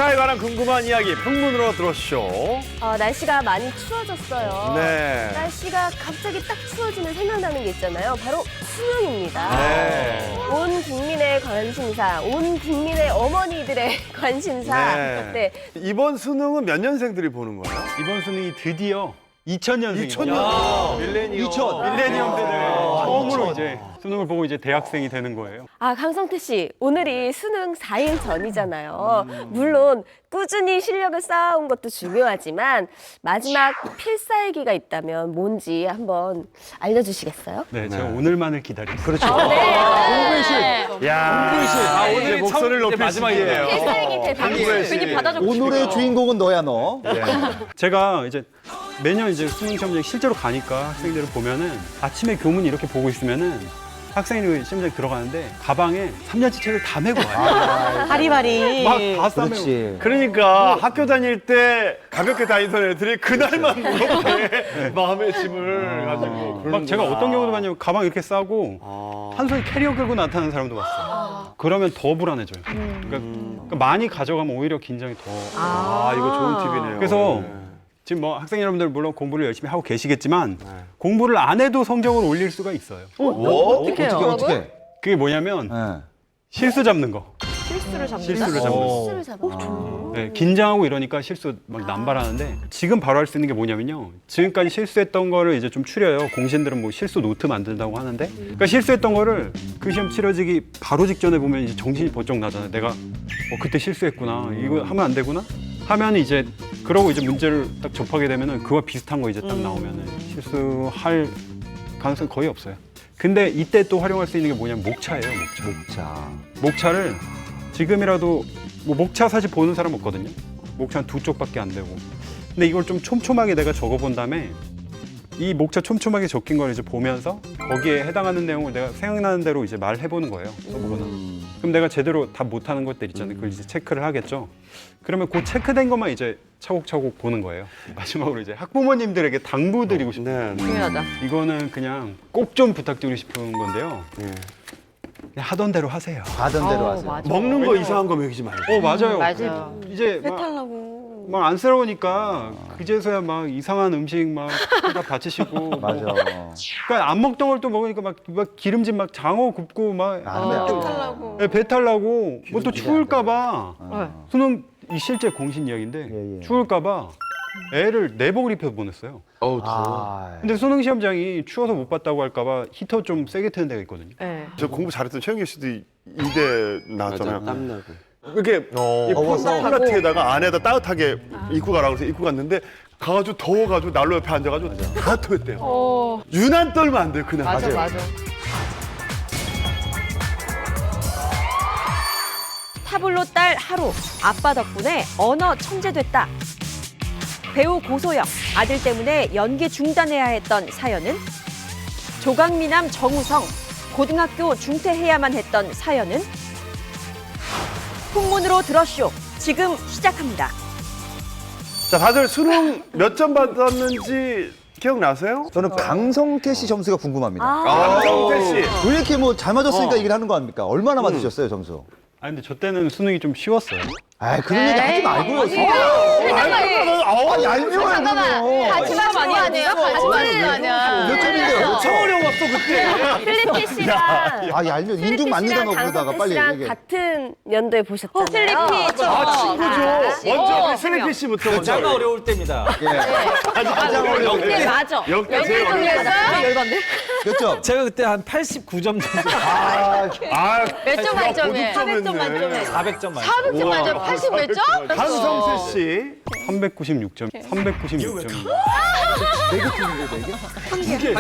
스타에 관한 궁금한 이야기 풍문으로 들었쇼. 날씨가 많이 추워졌어요. 네. 날씨가 갑자기 딱 추워지면 생각나는 게 있잖아요. 바로 수능입니다. 네. 온 국민의 관심사, 온 국민의 어머니들의 관심사. 네. 이번 수능은 몇 년생들이 보는 거예요? 이번 수능이 드디어 2000년생이에요. 2000년. 밀레니엄. 밀레니엄 세대 처음으로 이제 수능을 보고 이제 대학생이 되는 거예요. 강성태 씨, 오늘이 수능 4일 전이잖아요. 물론 꾸준히 실력을 쌓아온 것도 중요하지만 마지막 필살기가 있다면 뭔지 한번 알려주시겠어요? 네, 제가 오늘만을 기다렸어요. 그렇죠. 공부의 실. 야. 공부의 실. 오늘 목소리를 높일 마지막이네요. 필살기 대표 괜히 받아줬고 오늘의 주인공은 너야 너. 제가 이제 매년 이제 수능 시험장 실제로 가니까 학생들을 보면은 아침에 교문 이렇게 보고 있으면은 학생이 시험장에 들어가는데 가방에 3년치 책을 다 메고 와요. 바리바리. 막다 싸매고. 그렇지. 그러니까 학교 다닐 때 가볍게 다니던 애들이 그날만 무겁게 마음의 짐을 가지고 막 제가 어떤 경우도 봤냐면 가방 이렇게 싸고 한 손에 캐리어 끌고 나타나는 사람도 봤어요. 그러면 더 불안해져요. 그러니까 많이 가져가면 오히려 긴장이 더. 이거 좋은 팁이네요. 그래서 네. 지금 뭐 학생 여러분들 물론 공부를 열심히 하고 계시겠지만 공부를 안 해도 성적을 올릴 수가 있어요. 어떻게? 그게 뭐냐면 네. 실수 잡는 거. 실수를 잡는다. 실수를 잡는 거. 수를 잡아. 네, 긴장하고 이러니까 실수 막 남발하는데 지금 바로 할 수 있는 게 뭐냐면요. 지금까지 실수했던 거를 이제 좀 추려요. 공신들은 뭐 실수 노트 만든다고 하는데 그러니까 실수했던 거를 그 시험 치러지기 바로 직전에 보면 이제 정신이 번쩍 나잖아요. 내가 그때 실수했구나. 이거 하면 안 되구나. 하면 이제 그러고 이제 문제를 딱 접하게 되면은 그와 비슷한 거 이제 딱 나오면은 실수할 가능성이 거의 없어요. 근데 이때 또 활용할 수 있는 게 뭐냐면 목차예요, 목차. 자. 목차를 지금이라도 뭐 목차 사실 보는 사람 없거든요. 목차는 두 쪽밖에 안 되고. 근데 이걸 좀 촘촘하게 내가 적어본 다음에 이 목차 촘촘하게 적힌 걸 이제 보면서 거기에 해당하는 내용을 내가 생각나는 대로 이제 말해보는 거예요. 써보거나. 그럼 내가 제대로 답 못하는 것들 있잖아요. 그걸 이제 체크를 하겠죠. 그러면 그 체크된 것만 이제 차곡차곡 보는 거예요. 마지막으로 이제 학부모님들에게 당부드리고 싶어요. 네. 중요하다. 이거는 그냥 꼭 좀 부탁드리고 싶은 건데요. 그냥 하던 대로 하세요. 가던 대로 하세요. 맞아. 먹는 거 이상한 거 먹이지 말고. 맞아요. 맞아요. 이제 막 안쓰러우니까 그제서야 막 이상한 음식 막 다 다치시고 맞아. 그러니까 안 먹던 걸 또 먹으니까 막 기름진 막 장어 굽고 막 안 돼. 네, 배탈 나고 뭐 또 추울까봐 수능 이 실제 공신 이야기인데 예. 추울까봐 애를 내복을 입혀서 보냈어요. 아. 근데 수능 시험장이 추워서 못 봤다고 할까봐 히터 좀 세게 트는 데가 있거든요. 네. 저 공부 잘했던 최영길 씨도 이대 나왔잖아요. 땀나고. 이렇게 이 더워서. 폴라티에다가 안에다 따뜻하게 입고 가라고 해서 입고 갔는데 가가지고 더워가지고 난로 옆에 앉아가지고 다 토했대요. 유난 떨면 안 돼요 그날. 맞아. 타블로 딸 하루, 아빠 덕분에 언어 천재 됐다. 배우 고소영, 아들 때문에 연기 중단해야 했던 사연은? 조강미남 정우성, 고등학교 중퇴해야만 했던 사연은? 풍문으로 들었쇼, 지금 시작합니다. 자 다들 수능 몇 점 받았는지 기억나세요? 저는 강성태 씨 점수가 궁금합니다. 강성태 씨. 왜 이렇게 뭐 잘 맞았으니까 얘기를 하는 거 아닙니까? 얼마나 맞으셨어요, 점수? 아 근데 저 때는 수능이 좀 쉬웠어요. 아, 그런 얘기 하지 말고요. 얄미워요, 그러면. 하지만 많이 하네요. 하지만 아니야. 몇 점인데요? 청원이 왔어 그때. 필리피 씨랑 아, 얄미워. 인중 맞는다 너 그러다가 강성태 빨리 씨랑 얘기해. 같은 연도에 보셨잖아요. 필리피 아 친구죠. 먼저 슬리피 씨부터 먼저. 가장 어려울 때입니다. 가장 어려워. 네, 맞아. 역대 제일 어려운. 열받네. 몇 점? 제가 그때 한 89점 정도, 몇 점 만점에? 400점 만점에. 400점 만점. 400점 만점, 80 몇 점? 강성태 씨. 396점. 396점. 이게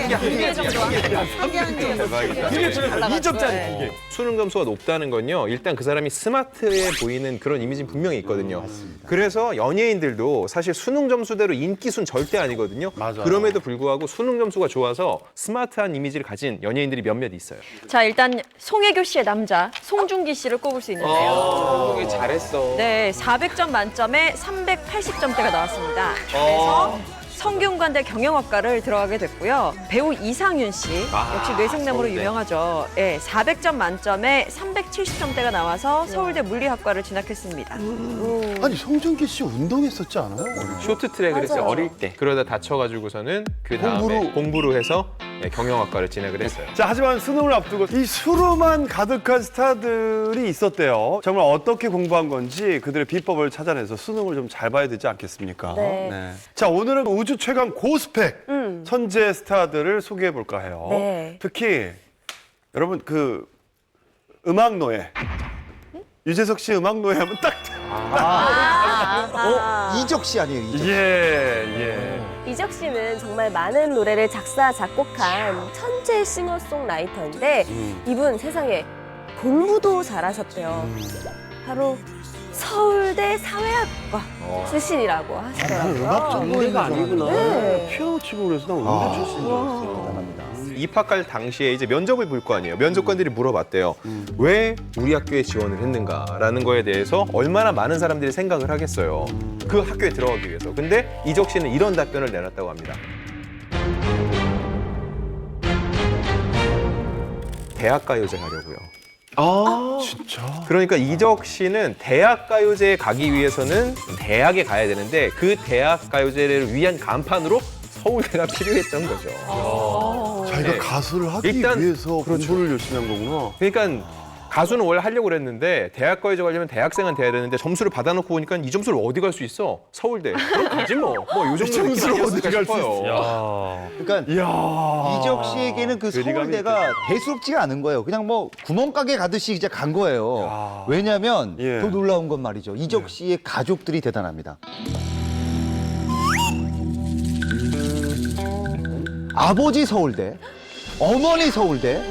2점짜리 2개. 수능 점수가 높다는 건요. 일단 그 사람이 스마트해 보이는 그런 이미지는 분명히 있거든요. 그래서 연예인들도 사실 수능 점수대로 인기순 절대 아니거든요. 그럼에도 불구하고 수능 점수가 좋아서 스마트한 이미지를 가진 연예인들이 몇몇 있어요. 자, 일단 송혜교 씨의 남자 송중기 씨를 꼽을 수 있는데요. 잘했어. 네, 400점 만점에 380점대가 나왔습니다. 그래서 성균관대 경영학과를 들어가게 됐고요. 배우 이상윤 씨, 역시 뇌생남으로 서울대. 유명하죠. 예, 400점 만점에 370점대가 나와서 서울대 물리학과를 진학했습니다. 아니 송중기 씨 운동했었지 않아요? 쇼트트랙을 했어요. 맞아요. 어릴 때. 그러다 다쳐가지고서는 그 다음에 공부를 해서 경영학과를 진학을 했어요. 자, 하지만 수능을 앞두고 이 수로만 가득한 스타들이 있었대요. 정말 어떻게 공부한 건지 그들의 비법을 찾아내서 수능을 좀 잘 봐야 되지 않겠습니까? 네. 자, 오늘은 우주 최강 고스펙 천재 스타들을 소개해 볼까 해요. 네. 특히 여러분 그 음악 노예 유재석 씨 음악 노예 하면 딱 이적 씨 아니에요, 이적 씨. 예. 이적 씨는 정말 많은 노래를 작사, 작곡한 천재 싱어송라이터인데 이분 세상에 공부도 잘하셨대요. 바로 서울대 사회학과 출신이라고 하시더라고요. 음악 전문가가 아니구나. 네. 피아노 치고 그래서 난 음대 출신인 줄 알았어. 입학할 당시에 이제 면접을 볼 거 아니에요. 면접관들이 물어봤대요. 왜 우리 학교에 지원을 했는가라는 거에 대해서 얼마나 많은 사람들이 생각을 하겠어요. 그 학교에 들어가기 위해서. 근데 이적 씨는 이런 답변을 내놨다고 합니다. 대학가요제 가려고요. 진짜? 그러니까 이적 씨는 대학가요제에 가기 위해서는 대학에 가야 되는데 그 대학가요제를 위한 간판으로 서울대가 필요했던 거죠. 자기가 네. 가수를 하기 일단 위해서 공부를 열심히 한 거구나. 그러니까 가수는 원래 하려고 그랬는데 대학가요제 가려면 대학생은 돼야 되는데 점수를 받아놓고 보니까 이 점수를 어디 갈 수 있어? 서울대. 그럼 가지 뭐. 요 정도 점수를 느낌 어디 아니었을까 갈수 싶어요. 그러니까 이야. 이적 씨에게는 그 괴리감이 서울대가 대수롭지가 않은 거예요. 그냥 뭐 구멍가게 가듯이 이제 간 거예요. 왜냐하면 예. 더 놀라운 건 말이죠. 이적 씨의 가족들이 대단합니다. 아버지 서울대, 어머니 서울대,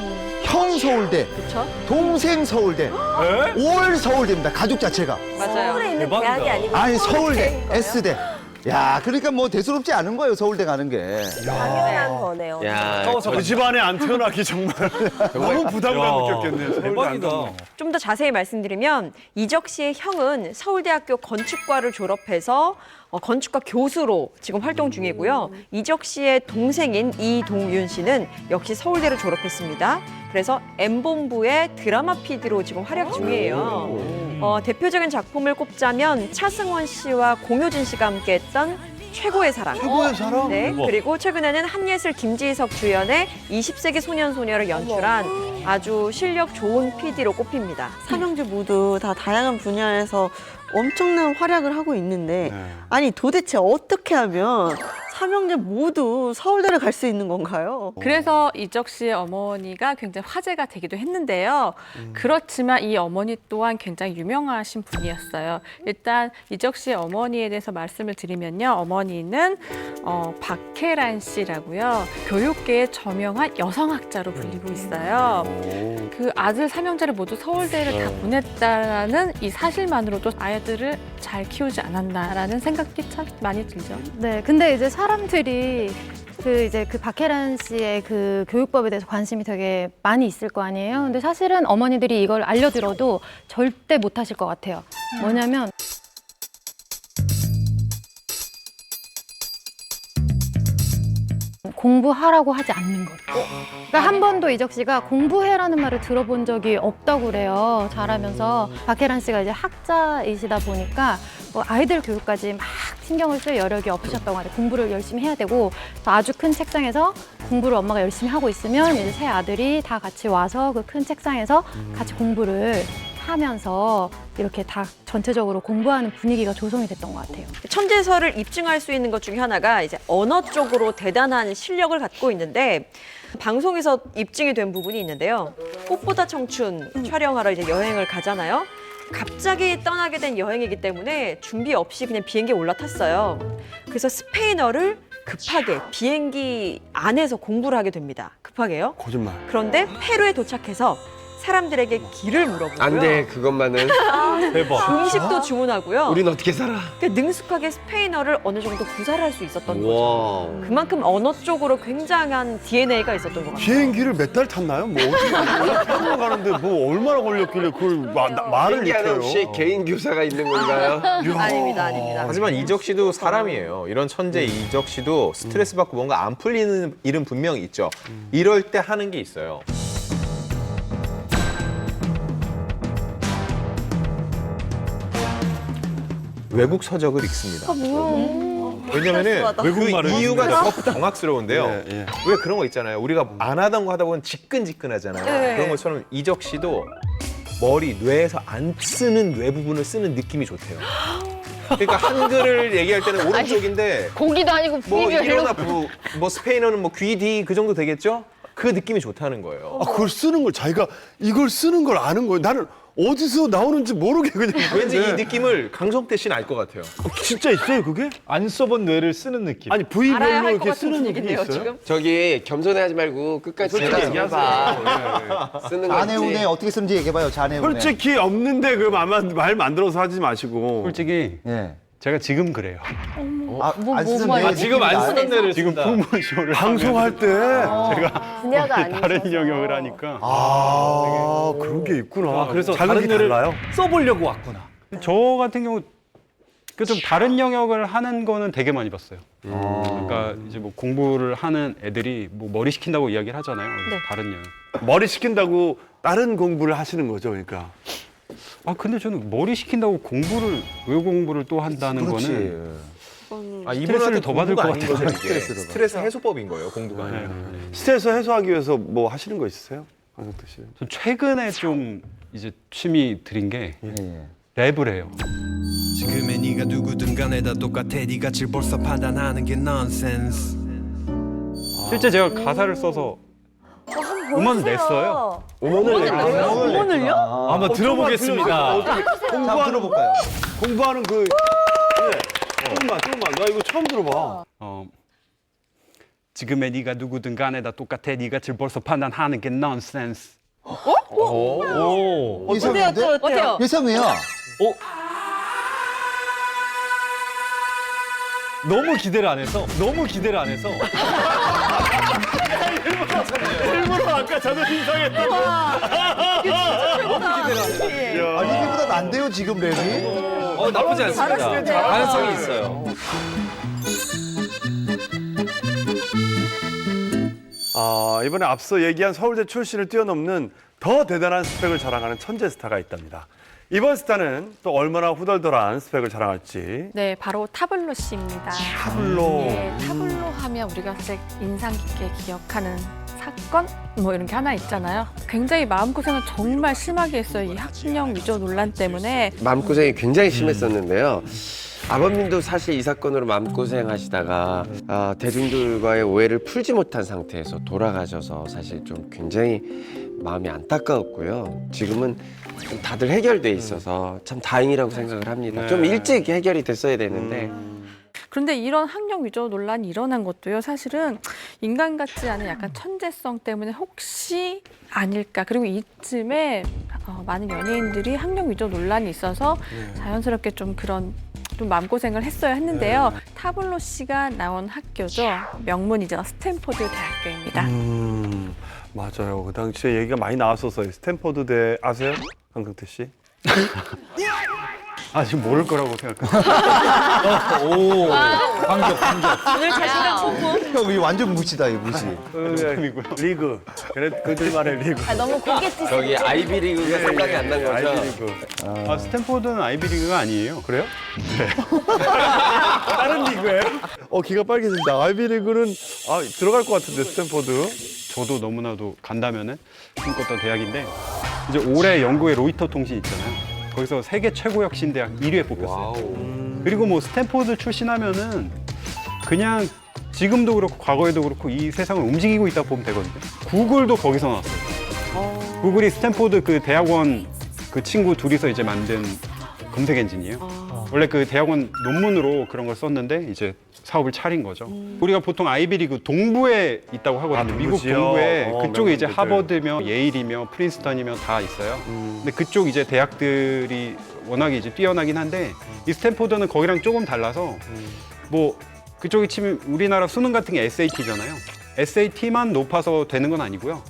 형 서울대, 그렇죠? 동생 서울대, 올 서울대입니다. 가족 자체가. 맞아요. 서울에 있는 대박이다. 대학이 아니고 아니 서울대인 서울대, 거예요. S대. 야, 그러니까 뭐 대수롭지 않은 거예요. 서울대 가는 게. 당연한 거네요. 야, 그 집안에 안 태어나기 정말 너무 부담감 느꼈겠네요. 서울대 안 대박이다. 가면. 좀 더 자세히 말씀드리면 이적 씨의 형은 서울대학교 건축과를 졸업해서 건축과 교수로 지금 활동 중이고요. 이적 씨의 동생인 이동윤 씨는 역시 서울대를 졸업했습니다. 그래서 M본부의 드라마 PD로 지금 활약 중이에요. 대표적인 작품을 꼽자면 차승원 씨와 공효진 씨가 함께했던 최고의 사랑. 최고의 사랑? 네, 그리고 최근에는 한예슬 김지석 주연의 20세기 소년 소녀를 연출한 아주 실력 좋은 PD로 꼽힙니다. 삼형제 모두 다 다양한 분야에서 엄청난 활약을 하고 있는데 네. 아니 도대체 어떻게 하면 삼형제 모두 서울대를 갈 수 있는 건가요? 그래서 이적 씨의 어머니가 굉장히 화제가 되기도 했는데요. 그렇지만 이 어머니 또한 굉장히 유명하신 분이었어요. 일단 이적 씨의 어머니에 대해서 말씀을 드리면요. 어머니는 박혜란 씨라고요. 교육계의 저명한 여성학자로 불리고 있어요. 그 아들 삼형제를 모두 서울대를 다 보냈다라는 이 사실만으로도 아이들을 잘 키우지 않았나라는 생각이 참 많이 들죠. 네, 근데 이제 사람들이 그 박혜란 씨의 그 교육법에 대해서 관심이 되게 많이 있을 거 아니에요. 근데 사실은 어머니들이 이걸 알려드려도 절대 못 하실 것 같아요. 뭐냐면 공부하라고 하지 않는 거예요. 그러니까 한 번도 이적 씨가 공부해라는 말을 들어본 적이 없다고 그래요. 자라면서 박혜란 씨가 이제 학자이시다 보니까 뭐 아이들 교육까지 막 신경을 쓸 여력이 없으셨다고 하는데 공부를 열심히 해야 되고 아주 큰 책상에서 공부를 엄마가 열심히 하고 있으면 이제 세 아들이 다 같이 와서 그 큰 책상에서 같이 공부를 하면서 이렇게 다 전체적으로 공부하는 분위기가 조성이 됐던 것 같아요. 천재설을 입증할 수 있는 것 중에 하나가 이제 언어 쪽으로 대단한 실력을 갖고 있는데 방송에서 입증이 된 부분이 있는데요. 꽃보다 청춘 촬영하러 이제 여행을 가잖아요. 갑자기 떠나게 된 여행이기 때문에 준비 없이 그냥 비행기에 올라탔어요. 그래서 스페인어를 급하게 비행기 안에서 공부를 하게 됩니다. 급하게요. 거짓말. 그런데 페루에 도착해서 사람들에게 길을 물어보고요. 안 돼, 그것만은. 음식도 주문하고요. 우린 어떻게 살아? 능숙하게 스페인어를 어느 정도 구사를 할 수 있었던 거죠. 와. 그만큼 언어 쪽으로 굉장한 DNA가 있었던 것 같아요. 비행기를 몇 달 탔나요? 뭐 어디 가는데 뭐 얼마나 걸렸길래 그걸 말을 비행기 하나 못해요? 없이 개인 교사가 있는 건가요? 아닙니다, 아닙니다. 하지만 이적 씨도 사람이에요. 이런 천재 이적 씨도 스트레스 받고 뭔가 안 풀리는 일은 분명히 있죠. 이럴 때 하는 게 있어요. 외국 서적을 읽습니다. 왜냐면은 그 이유가 더 정확스러운데요. 예. 왜 그런 거 있잖아요. 우리가 안 하던 거 하다 보면 지끈지끈하잖아요. 네. 그런 것처럼 이적 씨도 뇌에서 안 쓰는 뇌 부분을 쓰는 느낌이 좋대요. 그러니까 한글을 얘기할 때는 오른쪽인데 고기도 아니고 뭐 부위별로. 일어나 뭐 스페인어는 뭐 귀, 뒤 그 정도 되겠죠? 그 느낌이 좋다는 거예요. 아, 그걸 쓰는 걸 자기가 이걸 쓰는 걸 아는 거예요. 나는 어디서 나오는지 모르게 그냥 왠지 이 하는데. 느낌을 강성태 씨는 알 것 같아요. 진짜 있어요 그게? 안 써본 뇌를 쓰는 느낌. 아니 알아야 부위별로 할 것 이렇게 같은 쓰는 느낌이 분위기인데요, 있어요? 지금. 저기 겸손해하지 말고 끝까지 솔직히 제가 해봐. 쓰는 거 자네운에 있지. 어떻게 쓰는지 얘기해봐요. 자네운에. 솔직히 없는데 그 말 만들어서 하지 마시고. 솔직히 예. 제가 지금 그래요. 안 쓰는 지금 안 쓰는 뇌를 지금 쓴다. 프로모션을 방송할 때. 분야가 아니셔서. 다른 영역을 하니까 아 그런 게 있구나. 그래서 자극이 다른 뇌를 달라요? 써보려고 왔구나. 저 같은 경우 그 좀 다른 영역을 하는 거는 되게 많이 봤어요. 그러니까 이제 뭐 공부를 하는 애들이 뭐 머리 식힌다고 이야기를 하잖아요. 그래서 네. 다른 영역. 머리 식힌다고 다른 공부를 하시는 거죠, 그러니까. 아 근데 저는 머리 식힌다고 외국 공부를 또 한다는 거는 아, 스트레스를 더 받을 것 공부가 아닌 같아요. 거죠, 이게. 스트레스 해소법인 거예요, 공부가 네. 아니라. 스트레스 해소하기 위해서 뭐 하시는 거 있으세요, 강성태 씨? 전 최근에 좀 이제 취미 들인 게 랩을 해요. 지금의 네가 누구든 간에 다 똑같아 네가 질 벌써 판단하는 게 넌센스. 실제 제가 가사를 써서 음원을 냈어요. 음원을요? 한번 들어보겠습니다. 자, 들어볼까요? 공부하는 그. 네. 조금만. 나 이거 처음 들어봐. 지금의 네가 누구든 간에 다 똑같아 네가 질 벌써 판단하는 게 넌센스. 이상한데? 어때요? 이상해요. 너무 기대를 안 해서. 일부러 아까 자존심 상했다고. 아, 이게보다 난데요, 지금 랩이? 나쁘지 않습니다. 가능성이 있어요. 아, 이번에 앞서 얘기한 서울대 출신을 뛰어넘는 더 대단한 스펙을 자랑하는 천재 스타가 있답니다. 이번 스타는 또 얼마나 후덜덜한 스펙을 자랑할지. 네, 바로 타블로 씨입니다. 타블로. 네, 타블로 하면 우리가 사실 인상 깊게 기억하는 사건 뭐 이런 게 하나 있잖아요. 굉장히 마음고생을 정말 심하게 했어요. 이 학력 위조 논란 때문에. 마음고생이 굉장히 심했었는데요. 아버님도 사실 이 사건으로 마음고생하시다가 대중들과의 오해를 풀지 못한 상태에서 돌아가셔서 사실 좀 굉장히 마음이 안타까웠고요. 지금은 좀 다들 해결돼 있어서 참 다행이라고 생각을 합니다. 좀 일찍 해결이 됐어야 되는데 그런데 이런 학력 위조 논란이 일어난 것도요. 사실은 인간 같지 않은 약간 천재성 때문에 혹시 아닐까. 그리고 이쯤에 많은 연예인들이 학력 위조 논란이 있어서 자연스럽게 좀 그런 좀 마음고생을 했어야 했는데요. 타블로 씨가 나온 학교죠. 명문이죠. 스탠포드 대학교입니다. 맞아요. 그 당시에 얘기가 많이 나왔었어요. 스탠포드대 아세요? 강성태 씨? 지금 모를 거라고 생각해요. 오, 반격. 오늘 자신감 충분. 형, 이거 완전 무시다, 이 무시. 리그. 그래, 그들만의 리그. 아, 너무 고깃집. 저기 아이비리그가 생각이 안 난 거죠? 아이비리그. 스탠포드는 아이비리그가 아니에요. 그래요? 다른 리그예요? 귀가 빨개진다. 아이비리그는 들어갈 것 같은데 스탠포드. 저도 너무나도 간다면은 꿈꿨던 대학인데 이제 올해 영국의 로이터 통신 있잖아요. 거기서 세계 최고 혁신 대학 1위에 뽑혔어요. 그리고 뭐 스탠포드 출신하면은 그냥 지금도 그렇고 과거에도 그렇고 이 세상을 움직이고 있다고 보면 되거든요. 구글도 거기서 나왔어요. 구글이 스탠포드 그 대학원 그 친구 둘이서 이제 만든 검색 엔진이에요. 원래 그 대학원 논문으로 그런 걸 썼는데 이제 사업을 차린 거죠. 우리가 보통 아이비리그 동부에 있다고 하거든요. 미국 동부지요? 동부에 그쪽에 이제 명문대들. 하버드며 예일이며 프린스턴이며 다 있어요. 근데 그쪽 이제 대학들이 워낙에 이제 뛰어나긴 한데 이 스탠포드는 거기랑 조금 달라서 뭐 그쪽에 치면 우리나라 수능 같은 게 SAT잖아요. SAT만 높아서 되는 건 아니고요.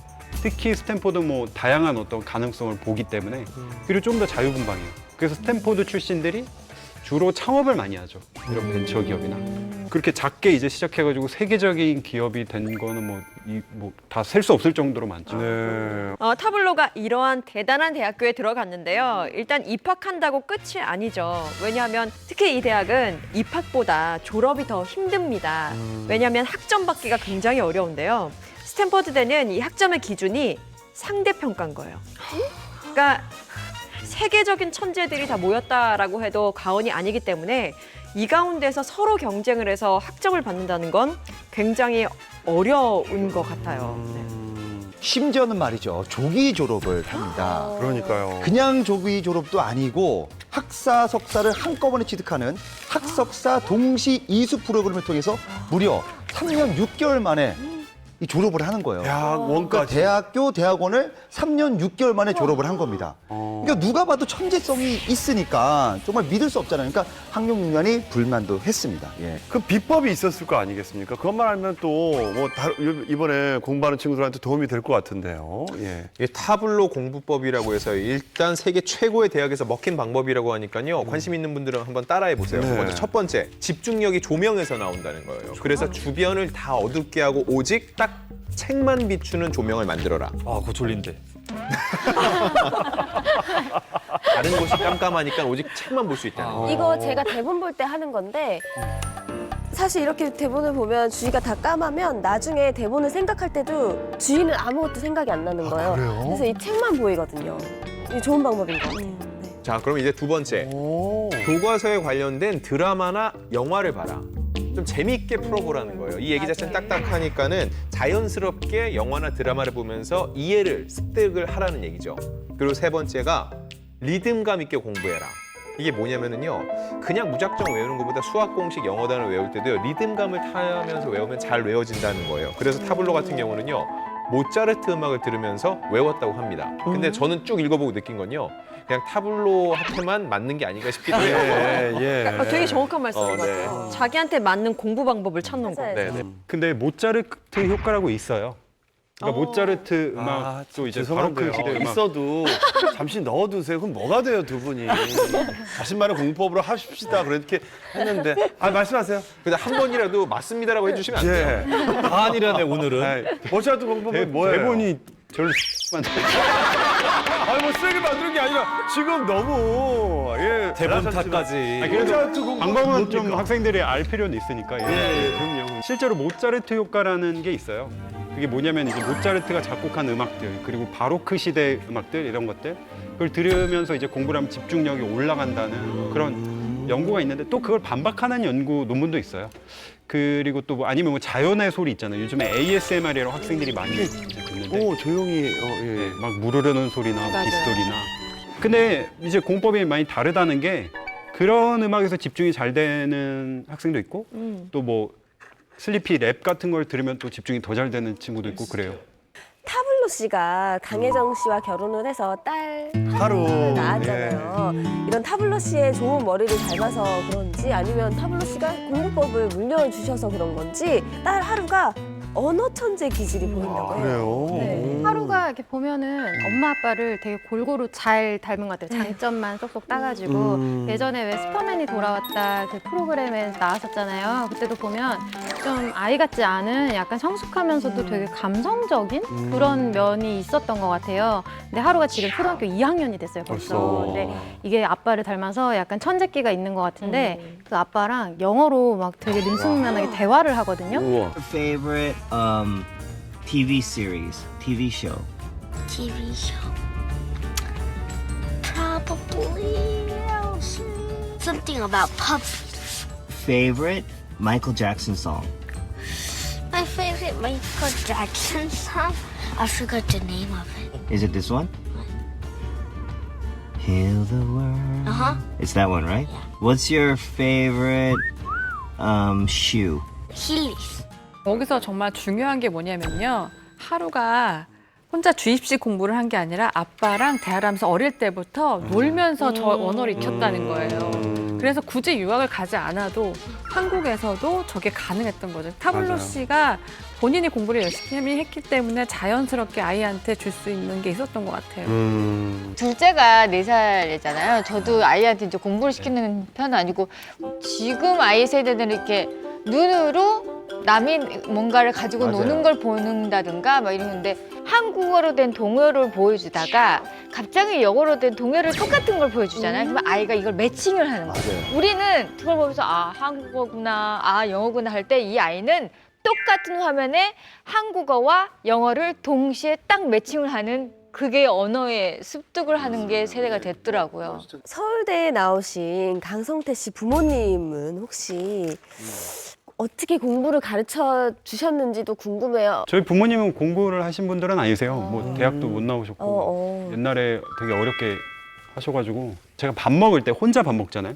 특히 스탠포드 뭐 다양한 어떤 가능성을 보기 때문에 그리고 좀 더 자유분방해요. 그래서 스탠포드 출신들이 주로 창업을 많이 하죠. 이런 벤처 기업이나 그렇게 작게 이제 시작해가지고 세계적인 기업이 된 거는 뭐 다 셀 수 없을 정도로 많죠. 네. 타블로가 이러한 대단한 대학교에 들어갔는데요. 일단 입학한다고 끝이 아니죠. 왜냐하면 특히 이 대학은 입학보다 졸업이 더 힘듭니다. 왜냐하면 학점 받기가 굉장히 어려운데요. 스탠퍼드대는 이 학점의 기준이 상대평가인 거예요. 그러니까 세계적인 천재들이 다 모였다라고 해도 과언이 아니기 때문에 이 가운데서 서로 경쟁을 해서 학점을 받는다는 건 굉장히 어려운 것 같아요. 심지어는 말이죠. 조기 졸업을 합니다. 그러니까요. 그냥 조기 졸업도 아니고 학사, 석사를 한꺼번에 취득하는 학석사 동시 이수 프로그램을 통해서 무려 3년 6개월 만에 이 졸업을 하는 거예요. 대학 그러니까 원까지. 대학교, 대학원을 3년 6개월 만에 졸업을 한 겁니다. 그러니까 누가 봐도 천재성이 있으니까 정말 믿을 수 없잖아요. 그러니까 학력유년이 불만도 했습니다. 예. 그 비법이 있었을 거 아니겠습니까? 그것만 알면 또 뭐 이번에 공부하는 친구들한테 도움이 될 것 같은데요. 예. 이게 타블로 공부법이라고 해서 일단 세계 최고의 대학에서 먹힌 방법이라고 하니까요. 관심 있는 분들은 한번 따라해 보세요. 네. 먼저 첫 번째, 집중력이 조명에서 나온다는 거예요. 그래서 주변을 다 어둡게 하고 오직 딱 책만 비추는 조명을 만들어라. 아, 그거 졸린데. 다른 곳이 깜깜하니까 오직 책만 볼 수 있다는 거예요. 이거 제가 대본 볼 때 하는 건데 사실 이렇게 대본을 보면 주위가 다 까마면 나중에 대본을 생각할 때도 주위는 아무것도 생각이 안 나는 거예요. 그래요? 그래서 이 책만 보이거든요. 이게 좋은 방법인 것 같아요. 네. 자, 그럼 이제 두 번째. 오. 교과서에 관련된 드라마나 영화를 봐라. 좀 재미있게 풀어보라는 거예요. 이 얘기 자체는 딱딱하니까는 자연스럽게 영화나 드라마를 보면서 이해를, 습득을 하라는 얘기죠. 그리고 세 번째가 리듬감 있게 공부해라. 이게 뭐냐면은요, 그냥 무작정 외우는 것보다 수학 공식, 영어 단어를 외울 때도요, 리듬감을 타면서 외우면 잘 외워진다는 거예요. 그래서 타블로 같은 경우는요, 모차르트 음악을 들으면서 외웠다고 합니다. 근데 저는 쭉 읽어보고 느낀 건요, 그냥 타블로한테만 맞는 게 아닌가 싶기도 해요. 예. 되게 정확한 말씀인 것 네. 같아요. 자기한테 맞는 공부 방법을 찾는 거. 맞아요. 네, 네. 근데 모차르트 효과라고 있어요. 그러니까 모차르트 음악도 이제 죄송한데요. 바로크 시대 음악. 있어도 잠시 넣어두세요. 그럼 뭐가 돼요, 두 분이? 자신만의 공법으로 하십시다. 그렇게 했는데. 말씀하세요. 근데 한 번이라도 맞습니다라고 해주시면 안 돼요. 예. 아니라네, 오늘은. 모차르트 공법은 뭐예요? 대본이 저를 뭐 세게 만드는 게 아니라 지금 너무 대본 탓까지. 모차르트 공법 방법은 좀 학생들이 알 필요는 있으니까. 그럼요. 실제로 모차르트 효과라는 게 있어요. 그게 뭐냐면 이제 모차르트가 작곡한 음악들 그리고 바로크 시대 음악들 이런 것들 그걸 들으면서 이제 공부를 하면 집중력이 올라간다는 그런 연구가 있는데 또 그걸 반박하는 연구 논문도 있어요. 그리고 또 뭐 아니면 뭐 자연의 소리 있잖아요. 요즘에 ASMR이라고 학생들이 많이 이제 듣는데 오, 조용히. 네, 막 물 흐르는 소리나 맞아요. 빗소리나. 근데 이제 공법이 많이 다르다는 게 그런 음악에서 집중이 잘 되는 학생도 있고 또 뭐 슬리피 랩 같은 걸 들으면 또 집중이 더 잘 되는 친구도 있고 그래요. 타블로 씨가 강혜정 씨와 결혼을 해서 딸 하루. 낳았잖아요. 이런 타블로 씨의 좋은 머리를 닮아서 그런지 아니면 타블로 씨가 공부법을 물려주셔서 그런 건지 딸 하루가 언어 천재 기질이 보인다고 해요. 그래요? 네. 하루가 이렇게 보면은 엄마 아빠를 되게 골고루 잘 닮은 것 같아요. 장점만 쏙쏙 따가지고 예전에 왜 슈퍼맨이 돌아왔다 그 프로그램에 나왔었잖아요. 그때도 보면 좀 아이 같지 않은 약간 성숙하면서도 되게 감성적인 그런 면이 있었던 것 같아요. 근데 하루가 지금 초등학교 2학년이 됐어요 벌써. 근데 이게 아빠를 닮아서 약간 천재기가 있는 것 같은데 그 아빠랑 영어로 막 되게 능숙능란하게 대화를 하거든요. 우와. Favorite TV series, TV show. TV show. Probably something about puppies. Favorite Michael Jackson song. My favorite Michael Jackson song. I forgot the name of it. Is it this one? Heal the world. Uh huh. It's that one, right? What's your favorite shoe? Heelys. 여기서 정말 중요한 게 뭐냐면요. 하루가 혼자 주입식 공부를 한 게 아니라 아빠랑 대화를 하면서 어릴 때부터 놀면서 저 언어를 익혔다는 거예요. 그래서 굳이 유학을 가지 않아도 한국에서도 저게 가능했던 거죠. 타블로 씨가 본인이 공부를 열심히 했기 때문에 자연스럽게 아이한테 줄 수 있는 게 있었던 것 같아요. 둘째가 4살이잖아요. 저도 아이한테 이제 공부를 시키는 편은 아니고 지금 아이 세대들은 이렇게 눈으로 남이 뭔가를 가지고 노는 걸 보는다든가 막 이러는데 한국어로 된 동요를 보여주다가 갑자기 영어로 된 동요를 똑같은 걸 보여주잖아요. 그러면 아이가 이걸 매칭을 하는 거예요. 우리는 그걸 보면서 아 한국어구나, 아 영어구나 할 때 이 아이는 똑같은 화면에 한국어와 영어를 동시에 딱 매칭을 하는 그게 언어에 습득을 하는 게 세대가 됐더라고요. 서울대에 나오신 강성태 씨 부모님은 혹시 어떻게 공부를 가르쳐 주셨는지도 궁금해요. 저희 부모님은 공부를 하신 분들은 아니세요. 뭐 대학도 못 나오셨고 옛날에 되게 어렵게 하셔가지고 제가 밥 먹을 때 혼자 밥 먹잖아요.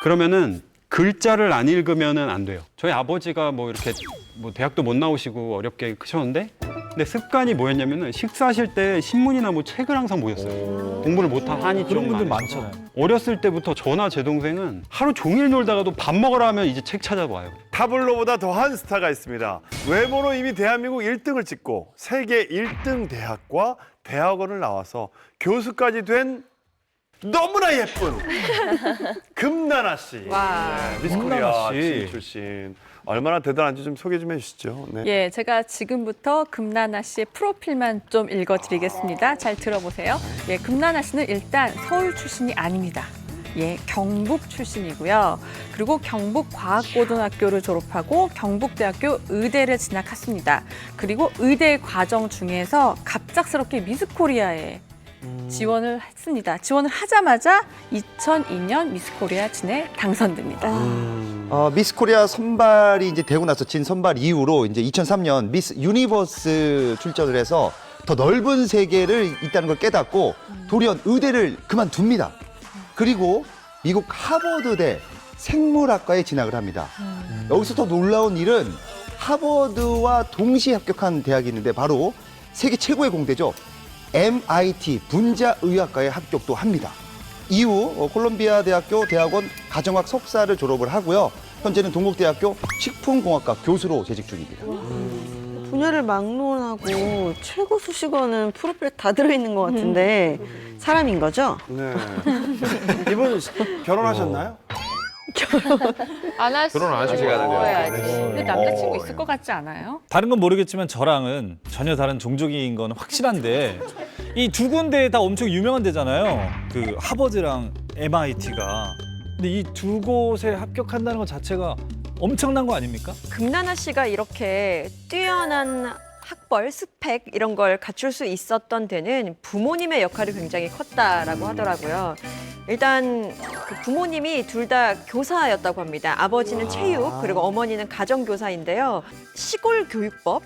그러면은 글자를 안 읽으면은 안 돼요. 저희 아버지가 뭐 이렇게 뭐 대학도 못 나오시고 어렵게 크셨는데 근데 습관이 뭐였냐면은 식사하실 때 신문이나 뭐 책을 항상 보셨어요. 공부를 못한 한이 좀 그런 분들 많아서. 많잖아요. 어렸을 때부터 저나 제 동생은 하루 종일 놀다가도 밥 먹으러 하면 이제 책 찾아와요. 타블로보다 더한 스타가 있습니다. 외모로 이미 대한민국 1등을 찍고 세계 1등 대학과 대학원을 나와서 교수까지 된 너무나 예쁜 금나나 씨. 와. 미스코리아 금나나 씨. 진 출신. 얼마나 대단한지 좀 소개 좀 해주시죠. 네. 예, 제가 지금부터 금나나 씨의 프로필만 좀 읽어드리겠습니다. 잘 들어보세요. 예, 금나나 씨는 일단 서울 출신이 아닙니다. 예, 경북 출신이고요. 그리고 경북과학고등학교를 졸업하고 경북대학교 의대를 진학했습니다. 그리고 의대 과정 중에서 갑작스럽게 미스코리아에 지원을 했습니다. 지원을 하자마자 2002년 미스코리아 진에 당선됩니다. 미스 코리아 선발이 이제 되고 나서 진 선발 이후로 이제 2003년 미스 유니버스 출전을 해서 더 넓은 세계를 있다는 걸 깨닫고 돌연 의대를 그만둡니다. 그리고 미국 하버드대 생물학과에 진학을 합니다. 여기서 더 놀라운 일은 하버드와 동시에 합격한 대학이 있는데 바로 세계 최고의 공대죠. MIT 분자의학과에 합격도 합니다. 이후 콜롬비아 대학교 대학원 가정학 석사를 졸업을 하고요. 현재는 동국대학교 식품공학과 교수로 재직 중입니다. 분야를 막론하고 최고 수식어는 프로필에 다 들어있는 것 같은데 사람인 거죠? 네. 이분 결혼하셨나요? 안 하시고 결혼 안 하시고 해야지. 근데 남자친구 있을 것 같지 않아요? 다른 건 모르겠지만 저랑은 전혀 다른 종족인 건 확실한데 이 두 군데 다 엄청 유명한 데잖아요. 그 하버드랑 MIT가. 근데 이 두 곳에 합격한다는 것 자체가 엄청난 거 아닙니까? 금나나 씨가 이렇게 뛰어난 학벌, 스펙 이런 걸 갖출 수 있었던 데는 부모님의 역할이 굉장히 컸다라고 하더라고요. 일단 그 부모님이 둘 다 교사였다고 합니다. 아버지는 체육 그리고 어머니는 가정교사인데요. 시골 교육법이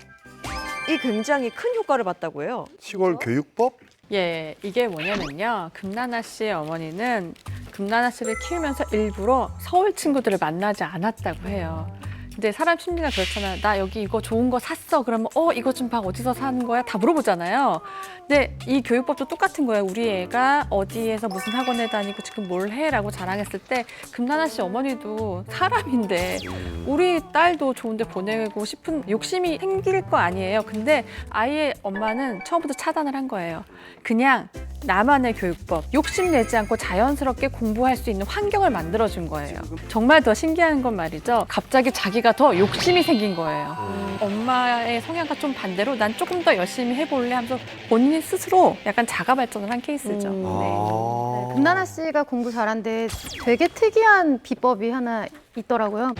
굉장히 큰 효과를 봤다고 해요. 시골 교육법? 예, 이게 뭐냐면요. 금나나 씨의 어머니는 금나나 씨를 키우면서 일부러 서울 친구들을 만나지 않았다고 해요. 근데 사람 심리가 그렇잖아요. 나 여기 이거 좋은 거 샀어. 그러면 이거 좀 봐. 어디서 사는 거야? 다 물어보잖아요. 근데 이 교육법도 똑같은 거예요. 우리 애가 어디에서 무슨 학원에 다니고 지금 뭘 해? 라고 자랑했을 때 금나나 씨 어머니도 사람인데 우리 딸도 좋은 데 보내고 싶은 욕심이 생길 거 아니에요. 근데 아이의 엄마는 처음부터 차단을 한 거예요. 그냥 나만의 교육법, 욕심내지 않고 자연스럽게 공부할 수 있는 환경을 만들어준 거예요. 정말 더 신기한 건 말이죠. 갑자기 자기가 더 욕심이 생긴 거예요. 엄마의 성향과 좀 반대로 난 조금 더 열심히 해볼래 하면서 본인이 스스로 약간 자가 발전을 한 케이스죠. 네. 금나나 씨가 공부 잘하는데 되게 특이한 비법이 하나 있더라고요.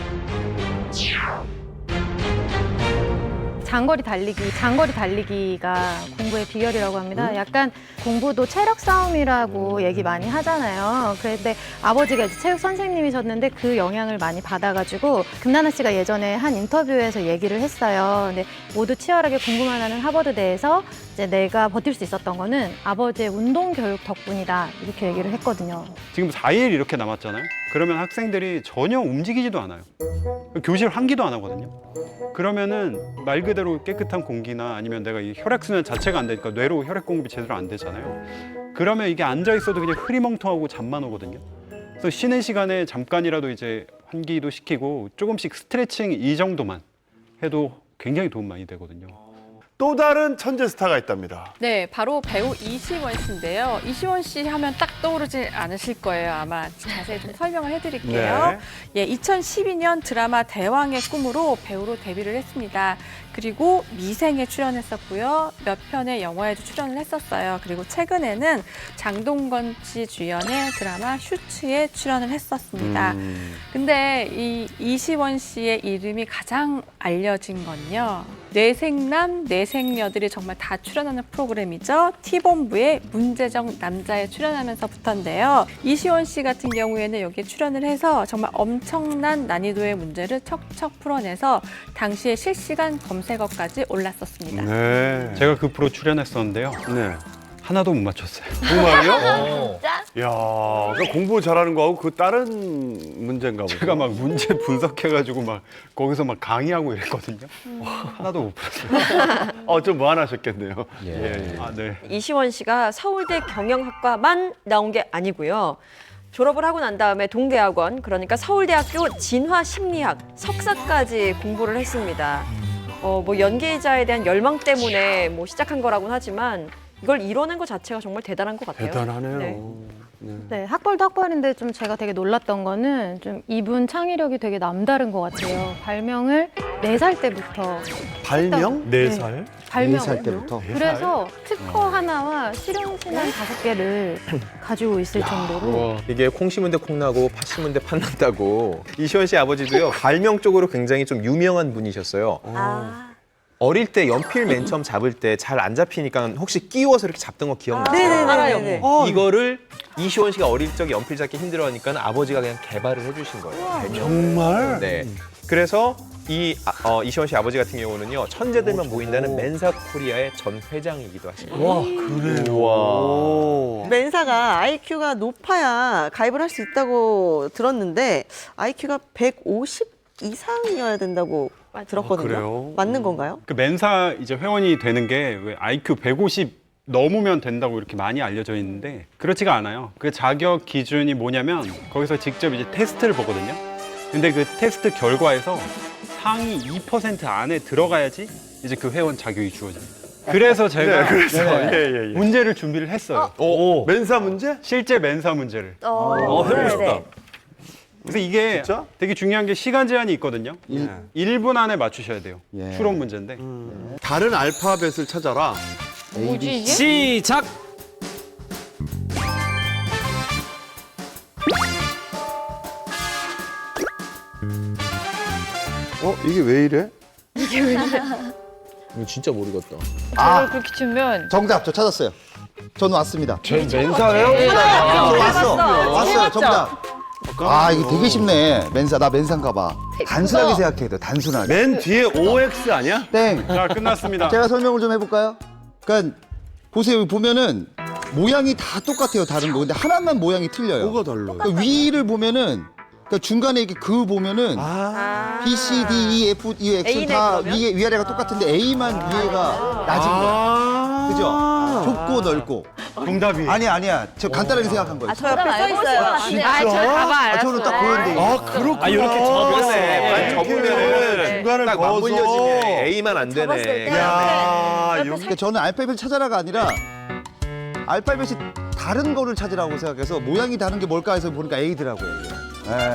장거리 달리기가 공부의 비결이라고 합니다. 약간 공부도 체력 싸움이라고 얘기 많이 하잖아요. 그런데 아버지가 이제 체육 선생님이셨는데 그 영향을 많이 받아가지고 금나나 씨가 예전에 한 인터뷰에서 얘기를 했어요. 근데 모두 치열하게 공부만 하는 하버드대에서 이제 내가 버틸 수 있었던 거는 아버지의 운동 교육 덕분이다 이렇게 얘기를 했거든요. 지금 4일 이렇게 남았잖아요. 그러면 학생들이 전혀 움직이지도 않아요. 교실 환기도 안 하거든요. 그러면은 말 그대로 깨끗한 공기나 아니면 내가 이 혈액순환 자체가 안 되니까 뇌로 혈액 공급이 제대로 안 되잖아요. 그러면 이게 앉아 있어도 그냥 흐리멍텅하고 잠만 오거든요. 그래서 쉬는 시간에 잠깐이라도 이제 환기도 시키고 조금씩 스트레칭 이 정도만 해도 굉장히 도움 많이 되거든요. 또 다른 천재 스타가 있답니다. 네, 바로 배우 이시원 씨인데요. 이시원 씨 하면 딱 떠오르지 않으실 거예요. 아마 자세히 좀 설명을 해드릴게요. 예, 2012년 드라마 대왕의 꿈으로 배우로 데뷔를 했습니다. 그리고 미생에 출연했었고요. 몇 편의 영화에도 출연을 했었어요. 그리고 최근에는 장동건 씨 주연의 드라마 슈츠에 출연을 했었습니다. 근데 이 이시원 씨의 이름이 가장 알려진 건요. 뇌생남, 뇌생녀들이 정말 다 출연하는 프로그램이죠. T본부의 문제적 남자에 출연하면서부터인데요. 이시원 씨 같은 경우에는 여기에 출연을 해서 정말 엄청난 난이도의 문제를 척척 풀어내서 당시에 실시간 검색어까지 올랐었습니다. 네. 제가 그 프로 출연했었는데요. 네. 하나도 못 맞췄어요. 정말요? 야, 그러니까 공부 잘하는 거하고 그 다른 문제인가 보죠. 제가 막 문제 분석해가지고 막 거기서 막 강의하고 이랬거든요. 하나도 못 풀었어요. 좀 무안하셨겠네요. 아, 네. 이시원 씨가 서울대 경영학과만 나온 게 아니고요. 졸업을 하고 난 다음에 동대학원, 그러니까 서울대학교 진화심리학 석사까지 공부를 했습니다. 뭐 연기자에 대한 열망 때문에 뭐 시작한 거라고는 하지만 이걸 이뤄낸 것 자체가 정말 대단한 것 같아요. 대단하네요. 네. 네, 학벌도 학벌인데 좀 제가 되게 놀랐던 거는 좀 이분 창의력이 되게 남다른 것 같아요. 발명을 4살 때부터 발명? 네. 4살? 발명을. 4살 때부터. 그래서 특허 하나와 실용신안 5개를 가지고 있을 정도로 이게 콩 심은 데 콩나고 팥 심은 데 팥 난다고. 이시원 씨 아버지도요. 발명 쪽으로 굉장히 좀 유명한 분이셨어요. 어릴 때 연필 맨 처음 잡을 때 잘 안 잡히니까 혹시 끼워서 이렇게 잡던 거 기억나세요? 네네네. 이거를 이시원 씨가 어릴 적에 연필 잡기 힘들어하니까 아버지가 그냥 개발을 해주신 거예요. 정말? 네. 그래서 이시원 씨 아버지 같은 경우는요 천재들만 모인다는 멘사 코리아의 전 회장이기도 하십니다. 와, 그래요? 와. 멘사가 IQ가 높아야 가입을 할 수 있다고 들었는데 IQ가 150 이상이어야 된다고 들었거든요. 그래요? 맞는 건가요? 그 멘사 이제 회원이 되는 게 왜 IQ 150 넘으면 된다고 이렇게 많이 알려져 있는데 그렇지가 않아요. 그 자격 기준이 뭐냐면 거기서 직접 이제 테스트를 보거든요. 근데 그 테스트 결과에서 상위 2% 안에 들어가야지 이제 그 회원 자격이 주어집니다. 그래서 제가 문제를 준비를 했어요. 멘사 문제? 실제 멘사 문제를. 해보고 싶다. 그래서 이게 진짜? 되게 중요한 게 시간 제한이 있거든요. 1분 안에 맞추셔야 돼요. 예. 추론 문제인데. 다른 알파벳을 찾아라. 뭐지 이게? 시작! 이게 왜 이래? 이거 진짜 모르겠다. 저걸 그렇게 주면 정답 저 찾았어요. 저는 왔습니다. 멘사예요? 왔어요. 정답. 이거 되게 쉽네. 멘사 나 멘사인가 봐. 단순하게 생각해야 돼. 단순하게. 맨 뒤에 OX 아니야? 땡. 자, 끝났습니다. 제가 설명을 좀 해볼까요? 그러니까 보세요. 여기 보면은 모양이 다 똑같아요. 다른 거. 근데 하나만 모양이 틀려요. 뭐가 달라요? 그러니까 위를 보면은 그러니까 중간에 이렇게 그 보면은 B, C, D, E, F, E, X A네, 다 그러면? 위아래가 똑같은데 A만 위에가 낮은 거야. 그죠? 좁고 넓고. 정답이. 아니야. 저 간단하게 생각한 거예요. 저 옆에 써 있어요. 저는 딱 보였는데. 그렇구나. 이렇게 접으네. 접으면 중간을 딱 넣어서. 맞물려지네. A만 안 접었을 되네. 때. 야, 그러니까 저는 알파벳을 찾아라가 아니라 알파벳이 다른 거를 찾으라고 생각해서 모양이 다른 게 뭘까 해서 보니까 A더라고요. 네.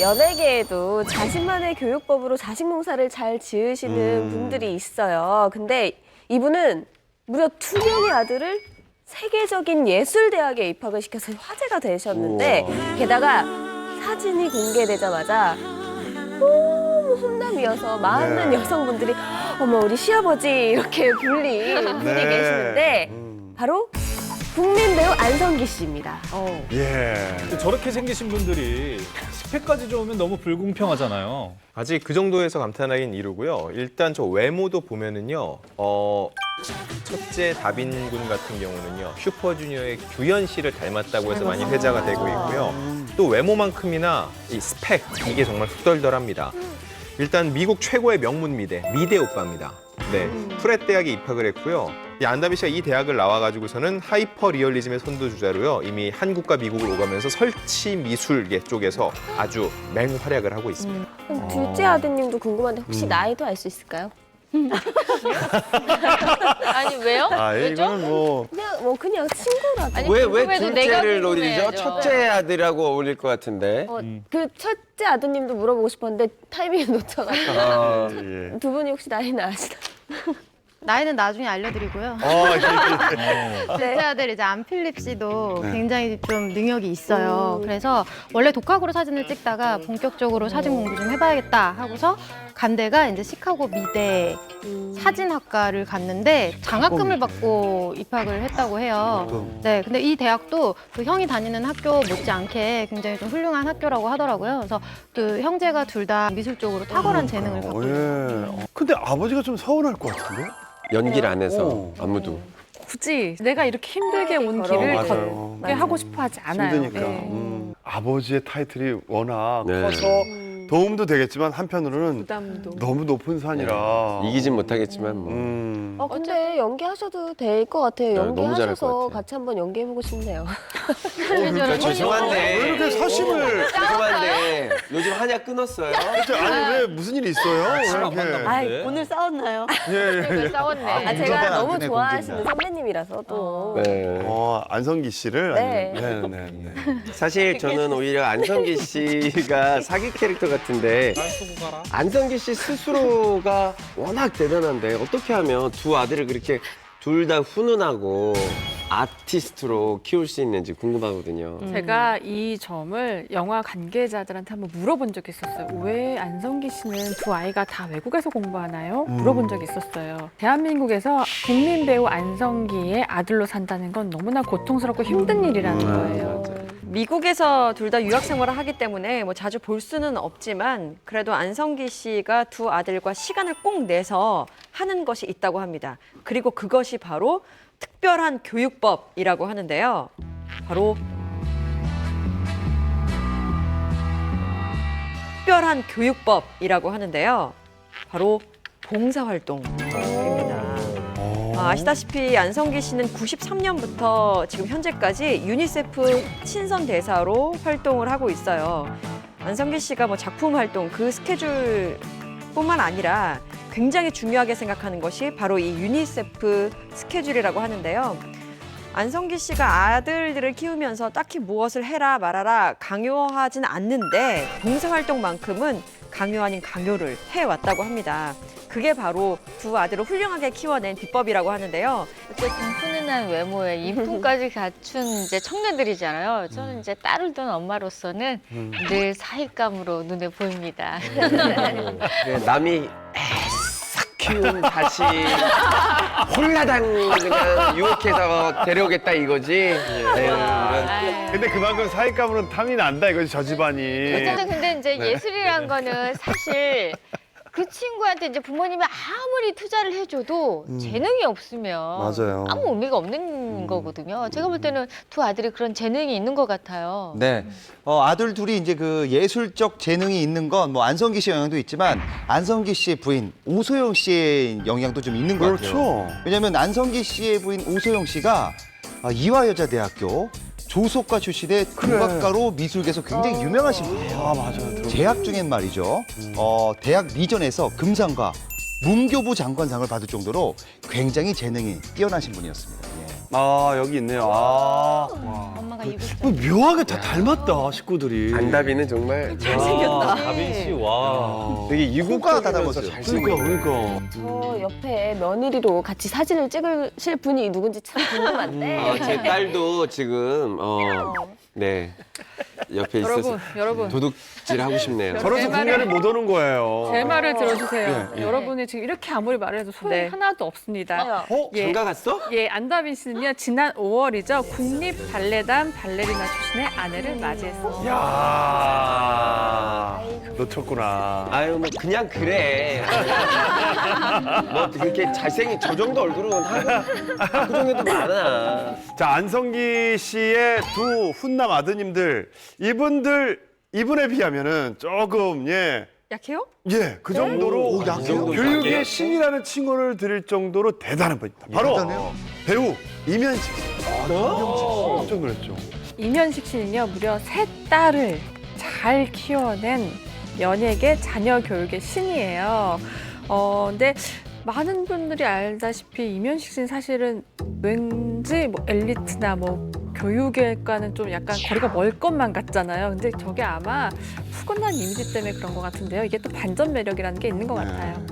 연예계에도 자신만의 교육법으로 자식 농사를 잘 지으시는 분들이 있어요. 근데 이분은 무려 2명의 아들을 세계적인 예술대학에 입학을 시켜서 화제가 되셨는데 게다가 사진이 공개되자마자 너무 훈남이어서 많은 네. 여성분들이 어머 우리 시아버지 이렇게 불린 분이 네. 계시는데 바로 국민 배우 안성기 씨입니다. 예. 저렇게 생기신 분들이 스펙까지 좋으면 너무 불공평하잖아요. 아직 그 정도에서 감탄하기는 이르고요. 일단 저 외모도 보면은요. 첫째 다빈 군 같은 경우는요. 슈퍼주니어의 규현 씨를 닮았다고 해서 많이 회자가 되고 있고요. 또 외모만큼이나 이 스펙 이게 정말 후덜덜합니다. 일단 미국 최고의 명문 미대 오빠입니다. 네, 프렛 대학에 입학을 했고요. 이 안다비 씨가 이 대학을 나와가지고서는 하이퍼 리얼리즘의 선두주자로요. 이미 한국과 미국을 오가면서 설치 미술계 쪽에서 아주 맹활약을 하고 있습니다. 그럼 둘째 아드님도 궁금한데 혹시 나이도 알 수 있을까요? 아니 왜요? 아, 왜죠? 이거는 뭐 그냥 친구라도. 아니, 왜 궁금해도 내가 둘째를 노리죠? 궁금해야죠. 첫째 아들하고 어울릴 것 같은데. 그 첫째 아드님도 물어보고 싶었는데 타이밍을 놓쳐가지고 아, 예. 두 분이 혹시 나이는 아시나요? 나이는 나중에 알려드리고요. 예. 둘째 아들 이제 안필립 씨도 네. 굉장히 좀 능력이 있어요. 그래서 원래 독학으로 사진을 찍다가 본격적으로 사진 공부 좀 해봐야겠다 하고서 간 데가 이제 시카고 미대 사진학과를 갔는데 장학금을 받고 입학을 했다고 해요. 네, 근데 이 대학도 그 형이 다니는 학교 못지않게 굉장히 좀 훌륭한 학교라고 하더라고요. 그래서 그 형제가 둘 다 미술 쪽으로 탁월한 재능을 갖고 있어요. 예. 근데 아버지가 좀 서운할 것 같은데? 연기를 안 해서 아무도. 굳이 내가 이렇게 힘들게 온 걸어. 길을 맞아요. 걷게 하고 싶어 하지 않아요. 힘드니까. 네. 아버지의 타이틀이 워낙 네. 커서 도움도 되겠지만 한편으로는 부담도. 너무 높은 산이라. 이기진 못하겠지만 뭐. 근데 연기하셔도 될 것 같아요. 너무 잘할 것 연기하셔서 같아요. 같이 한번 연기해보고 싶네요. 그러니까 죄송한데. 왜 이렇게 사심을. 죄송한데 요즘 한약 끊었어요. 아니 왜 무슨 일이 있어요? 왜 이렇게. 아이, 오늘 싸웠나요? 네. 아, 제가 공개다, 너무 안에 좋아하시는 공개다. 선배님이라서 또. 네. 안성기 씨를. 네. 네. 사실 저는 오히려 안성기 씨가 사기 캐릭터 같은데 안성기 씨 스스로가 워낙 대단한데 어떻게 하면 두 아들을 그렇게 둘 다 훈훈하고 아티스트로 키울 수 있는지 궁금하거든요. 제가 이 점을 영화 관계자들한테 한번 물어본 적이 있었어요. 왜 안성기 씨는 두 아이가 다 외국에서 공부하나요? 물어본 적이 있었어요. 대한민국에서 국민 배우 안성기의 아들로 산다는 건 너무나 고통스럽고 힘든 일이라는 거예요. 미국에서 둘 다 유학 생활을 하기 때문에 뭐 자주 볼 수는 없지만 그래도 안성기 씨가 두 아들과 시간을 꼭 내서 하는 것이 있다고 합니다. 그리고 그것이 바로 특별한 교육법이라고 하는데요. 바로 특별한 교육법이라고 하는데요. 바로 봉사활동입니다. 아시다시피 안성기 씨는 93년부터 지금 현재까지 유니세프 친선 대사로 활동을 하고 있어요. 안성기 씨가 뭐 작품 활동 그 스케줄뿐만 아니라 굉장히 중요하게 생각하는 것이 바로 이 유니세프 스케줄이라고 하는데요. 안성기 씨가 아들들을 키우면서 딱히 무엇을 해라 말아라 강요하진 않는데 봉사활동만큼은 강요 아닌 강요를 해왔다고 합니다. 그게 바로 두 아들을 훌륭하게 키워낸 비법이라고 하는데요. 어쨌든 훈훈한 외모에 인품까지 갖춘 이제 청년들이잖아요. 저는 이제 딸을 둔 엄마로서는 늘 사익감으로 눈에 보입니다. 네, 남이 싹 키운 다시 홀라당 그냥 유혹해서 데려오겠다 이거지. 네, 근데 그만큼 사익감으로는 탐이 난다 이거지 저 집안이. 어쨌든 근데 이제 예술이란 거는 사실 그 친구한테 이제 부모님이 아무리 투자를 해줘도 재능이 없으면 맞아요. 아무 의미가 없는 거거든요. 제가 볼 때는 두 아들이 그런 재능이 있는 것 같아요. 네. 아들 둘이 이제 그 예술적 재능이 있는 건 뭐 안성기 씨 영향도 있지만 안성기 씨의 부인 오소영 씨의 영향도 좀 있는 것 같아요. 그렇죠. 왜냐하면 안성기 씨의 부인 오소영 씨가 이화여자대학교 조속과 출신의 국악가로 미술계에서 굉장히 유명하신 분이에요. 맞아요. 재학 중엔 말이죠. 대학 미전에서 금상과 문교부 장관상을 받을 정도로 굉장히 재능이 뛰어나신 분이었습니다. 예. 아, 여기 있네요. 아. 엄마가 이거 뭐 묘하게 다 닮았다, 식구들이. 안다비는 정말 잘생겼다. 다빈 씨, 와. 되게 코가 다 유국적이면서 닮았어요. 잘생긴 거예요. 그러니까. 저 옆에 며느리로 같이 사진을 찍으실 분이 누군지 참 궁금한데. 제 딸도 지금 네 옆에 있어서 여러분. 도둑질 하고 싶네요. 저래서 국내를 못 오는 거예요. 제 말을 들어주세요. 네. 여러분이 지금 이렇게 아무리 말을 해도 소용이 네. 하나도 없습니다. 장가 갔어? 예, 안다빈 씨는요, 지난 5월이죠. 국립발레단 발레리나 출신의 아내를 맞이했습니다. 야 놓쳤구나. 아유 뭐 그냥 그래. 뭐 그렇게 잘생긴 저 정도 얼굴은 하구정에도 많아. 자, 안성기 씨의 두 훈남 아드님들, 이분에 비하면은 조금, 약해요? 그 정도로 오, 약해요? 교육의 신이라는 칭호를 드릴 정도로 대단한 분입니다. 바로 대단해요. 배우 이면식 씨. 깜짝 놀랐죠. 이면식 씨는요, 무려 3딸을 잘 키워낸 연예계 자녀 교육의 신이에요. 근데 많은 분들이 알다시피 이면식 씨는 사실은 왠지 뭐 엘리트나 뭐 교육과는 좀 약간 거리가 멀 것만 같잖아요. 근데 저게 아마 푸근한 이미지 때문에 그런 것 같은데요. 이게 또 반전 매력이라는 게 있는 것 같아요.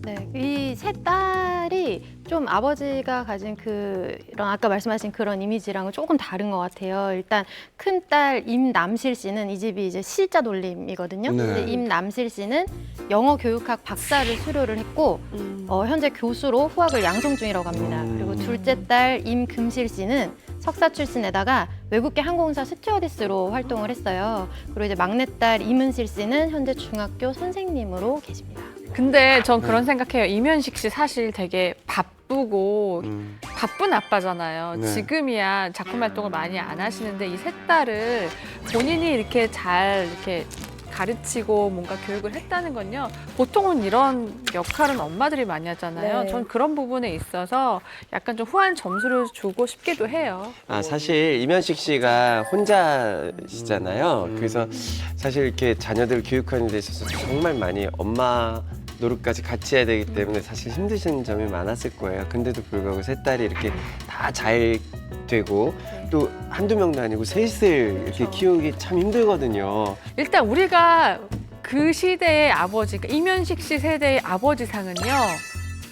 네, 이 세 딸이 좀 아버지가 가진 그런 아까 말씀하신 그런 이미지랑은 조금 다른 것 같아요. 일단 큰 딸 임남실 씨는 이 집이 이제 실자 돌림이거든요. 네. 근데 임남실 씨는 영어 교육학 박사를 수료를 했고 현재 교수로 후학을 양성 중이라고 합니다. 그리고 둘째 딸 임금실 씨는 석사 출신에다가 외국계 항공사 스튜어디스로 활동을 했어요. 그리고 이제 막내딸 임은실 씨는 현재 중학교 선생님으로 계십니다. 근데 전 그런 생각해요. 이면식 씨 사실 되게 바쁘고 바쁜 아빠잖아요. 네. 지금이야 작품 활동을 많이 안 하시는데 이 3딸을 본인이 이렇게 잘 이렇게 가르치고 뭔가 교육을 했다는 건요. 보통은 이런 역할은 엄마들이 많이 하잖아요. 네. 전 그런 부분에 있어서 약간 좀 후한 점수를 주고 싶기도 해요. 사실 이면식 씨가 혼자시잖아요. 그래서 사실 이렇게 자녀들 교육하는 데 있어서 정말 많이 엄마 노릇까지 같이 해야 되기 때문에 사실 힘드신 점이 많았을 거예요. 근데도 불구하고 3딸이 이렇게 다 잘 되고 또 한두 명도 아니고 셋을 이렇게 키우기 참 힘들거든요. 일단 우리가 그 시대의 아버지, 그러니까 이면식 씨 세대의 아버지상은요.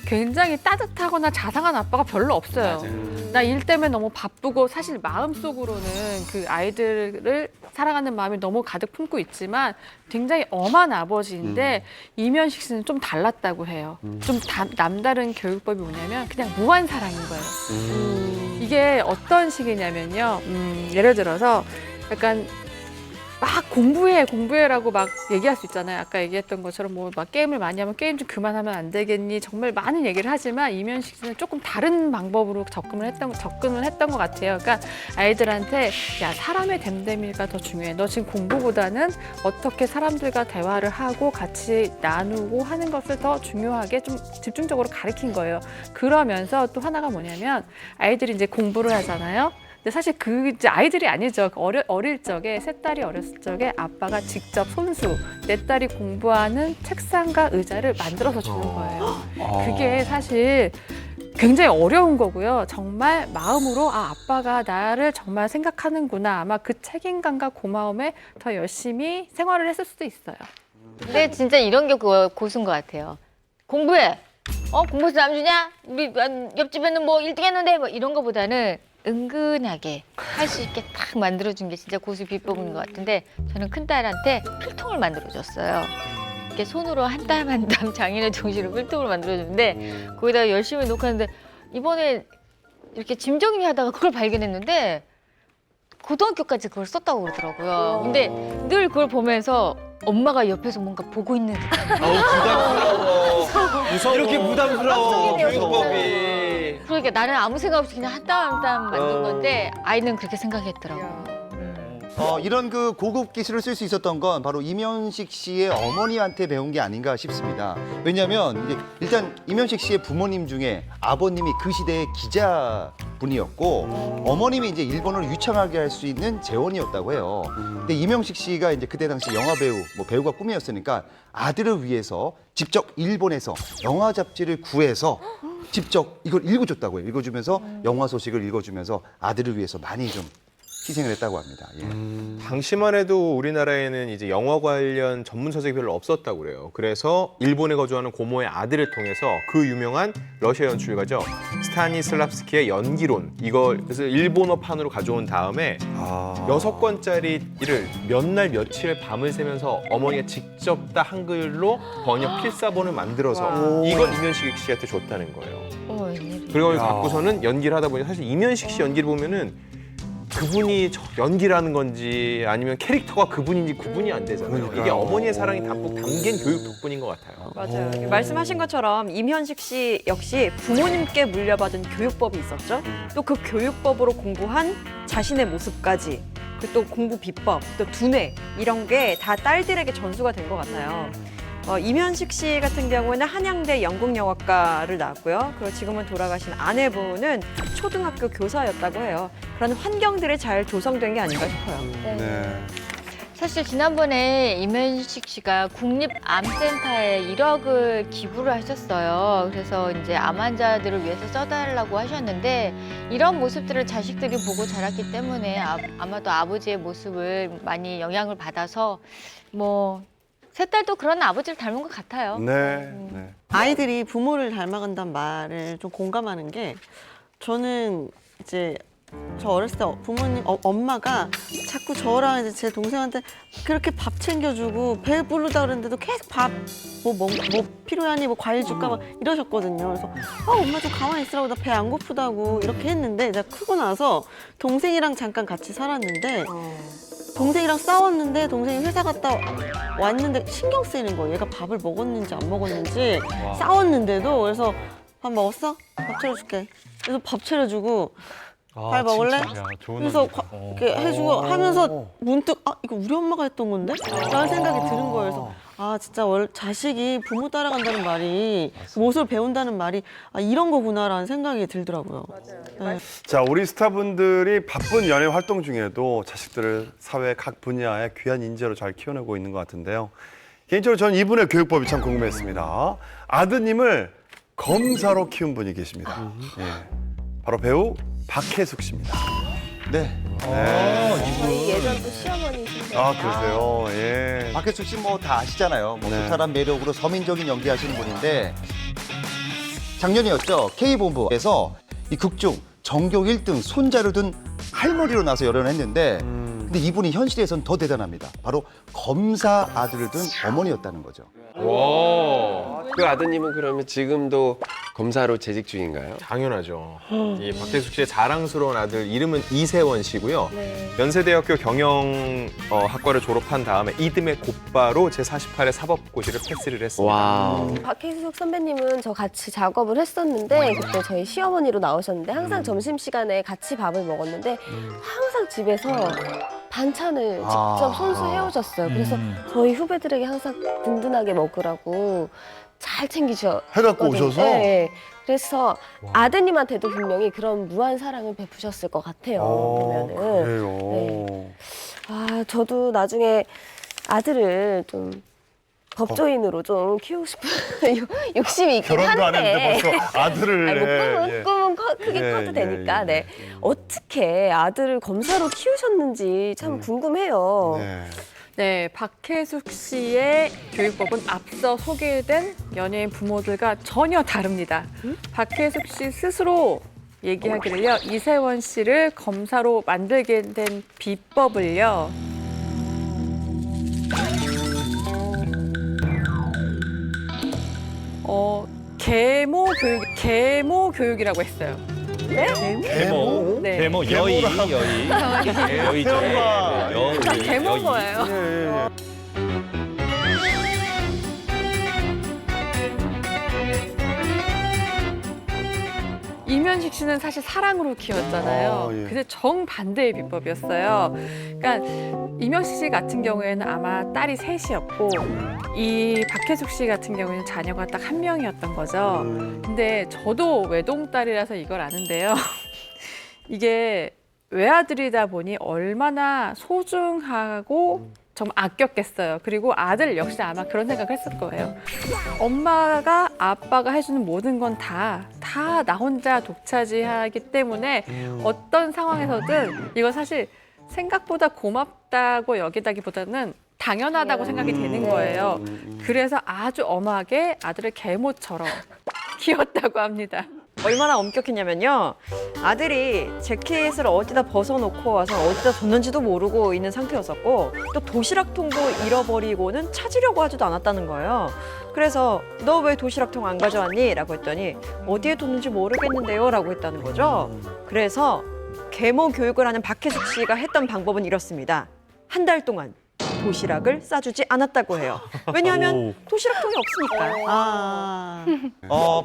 굉장히 따뜻하거나 자상한 아빠가 별로 없어요. 나 일 때문에 너무 바쁘고 사실 마음속으로는 그 아이들을 사랑하는 마음이 너무 가득 품고 있지만 굉장히 엄한 아버지인데 이면식 씨는 좀 달랐다고 해요. 좀 남다른 교육법이 뭐냐면 그냥 무한 사랑인 거예요. 이게 어떤 식이냐면요. 예를 들어서 약간 막 공부해라고 막 얘기할 수 있잖아요. 아까 얘기했던 것처럼 뭐 막 게임을 많이 하면 게임 좀 그만하면 안 되겠니? 정말 많은 얘기를 하지만 이면식 씨는 조금 다른 방법으로 접근을 했던 것 같아요. 그러니까 아이들한테 야, 사람의 됨됨이가 더 중요해. 너 지금 공부보다는 어떻게 사람들과 대화를 하고 같이 나누고 하는 것을 더 중요하게 좀 집중적으로 가르친 거예요. 그러면서 또 하나가 뭐냐면 아이들이 이제 공부를 하잖아요. 근데 사실 그 이제 아이들이 아니죠. 어릴 적에 3딸이 어렸을 적에 아빠가 직접 손수 내 딸이 공부하는 책상과 의자를 만들어서 주는 거예요. 그게 사실 굉장히 어려운 거고요. 정말 마음으로 아빠가 나를 정말 생각하는구나. 아마 그 책임감과 고마움에 더 열심히 생활을 했을 수도 있어요. 근데 진짜 이런 게 고수인 것 같아요. 공부해. 공부해서 남 주냐? 우리 옆집에는 뭐 1등 했는데 뭐 이런 거보다는 은근하게 할 수 있게 딱 만들어준 게 진짜 고수 비법인 것 같은데 저는 큰딸한테 필통을 만들어줬어요. 이렇게 손으로 한 땀 한 땀 장인의 정신으로 필통을 만들어줬는데 거기다가 열심히 녹화하는데 이번에 이렇게 짐 정리하다가 그걸 발견했는데 고등학교까지 그걸 썼다고 그러더라고요. 근데 늘 그걸 보면서 엄마가 옆에서 뭔가 보고 있는 듯한. 무서워. 이렇게 부담스러워 교육법이. 그러니까 나는 아무 생각 없이 그냥 한 땀 한 땀 만든 건데 아이는 그렇게 생각했더라고요. 이런 그 고급 기술을 쓸 수 있었던 건 바로 이면식 씨의 어머니한테 배운 게 아닌가 싶습니다. 왜냐하면 이제 일단 이면식 씨의 부모님 중에 아버님이 그 시대의 기자분이었고 어머님이 이제 일본어를 유창하게 할 수 있는 재원이었다고 해요. 근데 이면식 씨가 이제 그때 당시 영화 배우, 뭐 배우가 꿈이었으니까 아들을 위해서 직접 일본에서 영화 잡지를 구해서 직접 이걸 읽어줬다고요. 읽어주면서 영화 소식을 읽어주면서 아들을 위해서 많이 좀 희생을 했다고 합니다. 예. 당시만 해도 우리나라에는 이제 영화 관련 전문 서적이 별로 없었다고 그래요. 그래서 일본에 거주하는 고모의 아들을 통해서 그 유명한 러시아 연출가죠. 스타니슬랍스키의 연기론 이것을 일본어판으로 가져온 다음에 6권짜리를 몇 날 며칠 밤을 새면서 어머니가 직접 다 한글로 번역 필사본을 만들어서 이걸 이면식 씨한테 줬다는 거예요. 그리고 갖고서는 연기를 하다 보니 사실 이면식 씨 연기를 보면은 그분이 연기를 하는 건지 아니면 캐릭터가 그분인지 구분이 안 되잖아요. 이게 어머니의 사랑이 담뿍 담긴 교육 덕분인 것 같아요. 맞아요. 말씀하신 것처럼 임현식 씨 역시 부모님께 물려받은 교육법이 있었죠. 또 그 교육법으로 공부한 자신의 모습까지, 그리고 또 공부 비법, 또 두뇌 이런 게 다 딸들에게 전수가 된 것 같아요. 임현식 씨 같은 경우에는 한양대 연극영화과를 나왔고요. 그리고 지금은 돌아가신 아내분은 초등학교 교사였다고 해요. 그런 환경들이 잘 조성된 게 아닌가 싶어요. 네. 사실 지난번에 임현식 씨가 국립암센터에 1억을 기부를 하셨어요. 그래서 이제 암 환자들을 위해서 써달라고 하셨는데 이런 모습들을 자식들이 보고 자랐기 때문에 아마도 아버지의 모습을 많이 영향을 받아서 세 딸도 그런 아버지를 닮은 것 같아요. 네. 아이들이 부모를 닮아간다는 말을 좀 공감하는 게 저는 이제 저 어렸을 때 부모님 엄마가 자꾸 저랑 이제 제 동생한테 그렇게 밥 챙겨주고 배 부르다 그랬는데도 계속 밥 뭐 필요하니 뭐 과일 줄까 막 이러셨거든요. 그래서 엄마 좀 가만히 있으라고 나 배 안 고프다고 이렇게 했는데 제가 크고 나서 동생이랑 잠깐 같이 살았는데 동생이랑 싸웠는데 동생이 회사 갔다 왔는데 신경 쓰이는 거예요. 얘가 밥을 먹었는지 안 먹었는지 싸웠는데도. 그래서 밥 먹었어? 밥 차려줄게. 그래서 밥 차려주고 밥 먹을래? 그래서 이렇게 해주고 하면서 문득 이거 우리 엄마가 했던 건데? 라는 생각이 드는 거예요. 그래서 진짜 자식이 부모 따라간다는 말이 모습을 배운다는 말이 이런 거구나라는 생각이 들더라고요. 네. 자, 우리 스타분들이 바쁜 연예 활동 중에도 자식들을 사회 각 분야의 귀한 인재로 잘 키워내고 있는 것 같은데요. 개인적으로 저는 이분의 교육법이 참 궁금했습니다. 아드님을 검사로 키운 분이 계십니다. 예. 바로 배우 박혜숙 씨입니다. 네. 저희 예전도 시어머니신데. 그러세요? 예. 박혜숙 씨 뭐 다 아시잖아요. 네. 소탈한 매력으로 서민적인 연기하시는 분인데 작년이었죠. K본부에서 이 극중 전교 1등 손자를 둔 할머니로 나서 열연을 했는데 근데 이분이 현실에선 더 대단합니다. 바로 검사 아들을 둔 어머니였다는 거죠. 그 아드님은 그러면 지금도 검사로 재직 중인가요? 당연하죠. 이 박혜숙 씨의 자랑스러운 아들 이름은 이세원 씨고요. 연세대학교 경영학과를 졸업한 다음에 이듬해 곧바로 제48회 사법고시를 패스를 했습니다. 와. 박혜숙 선배님은 저 같이 작업을 했었는데 그때 저희 시어머니로 나오셨는데 항상 점심시간에 같이 밥을 먹었는데 항상 집에서 반찬을 직접 손수 해오셨어요. 그래서 저희 후배들에게 항상 든든하게 먹으라고 잘 챙기셔. 해갖고 오셔서? 네. 그래서 아드님한테도 분명히 그런 무한 사랑을 베푸셨을 것 같아요. 보면은. 그래요. 네. 저도 나중에 아들을 좀 법조인으로 좀 키우고 싶은 욕심이 있긴 결혼도 안 한데. 했는데 벌써 아들을. 꿈은 크게 커도 되니까. 네. 어떻게 아들을 검사로 키우셨는지 참 궁금해요. 네, 박혜숙 씨의 교육법은 앞서 소개된 연예인 부모들과 전혀 다릅니다. 박혜숙 씨 스스로 얘기하기를요, 이세원 씨를 검사로 만들게 된 비법을요. 계모 교육이라고 했어요. 네? 계모? 네. 계모 여의. 여의죠. 계모인 거예요. 임현식 씨는 사실 사랑으로 키웠잖아요. 근데 정반대의 비법이었어요. 그러니까 임현식 씨 같은 경우에는 아마 딸이 셋이었고 이 박혜숙 씨 같은 경우에는 자녀가 딱 한 명이었던 거죠. 근데 저도 외동딸이라서 이걸 아는데요. 이게 외아들이다 보니 얼마나 소중하고 정말 아꼈겠어요. 그리고 아들 역시 아마 그런 생각을 했을 거예요. 엄마가 아빠가 해주는 모든 건 다 나 혼자 독차지하기 때문에 어떤 상황에서든 이거 사실 생각보다 고맙다고 여기다기보다는 당연하다고 생각이 되는 거예요. 그래서 아주 엄하게 아들을 계모처럼 키웠다고 합니다. 얼마나 엄격했냐면요. 아들이 재킷을 어디다 벗어놓고 와서 어디다 뒀는지도 모르고 있는 상태였었고 또 도시락통도 잃어버리고는 찾으려고 하지도 않았다는 거예요. 그래서 너 왜 도시락통 안 가져왔니? 라고 했더니 어디에 뒀는지 모르겠는데요? 라고 했다는 거죠. 그래서 계모 교육을 하는 박혜숙 씨가 했던 방법은 이렇습니다. 한 달 동안 도시락을 싸주지 않았다고 해요. 왜냐하면 도시락통이 없으니까.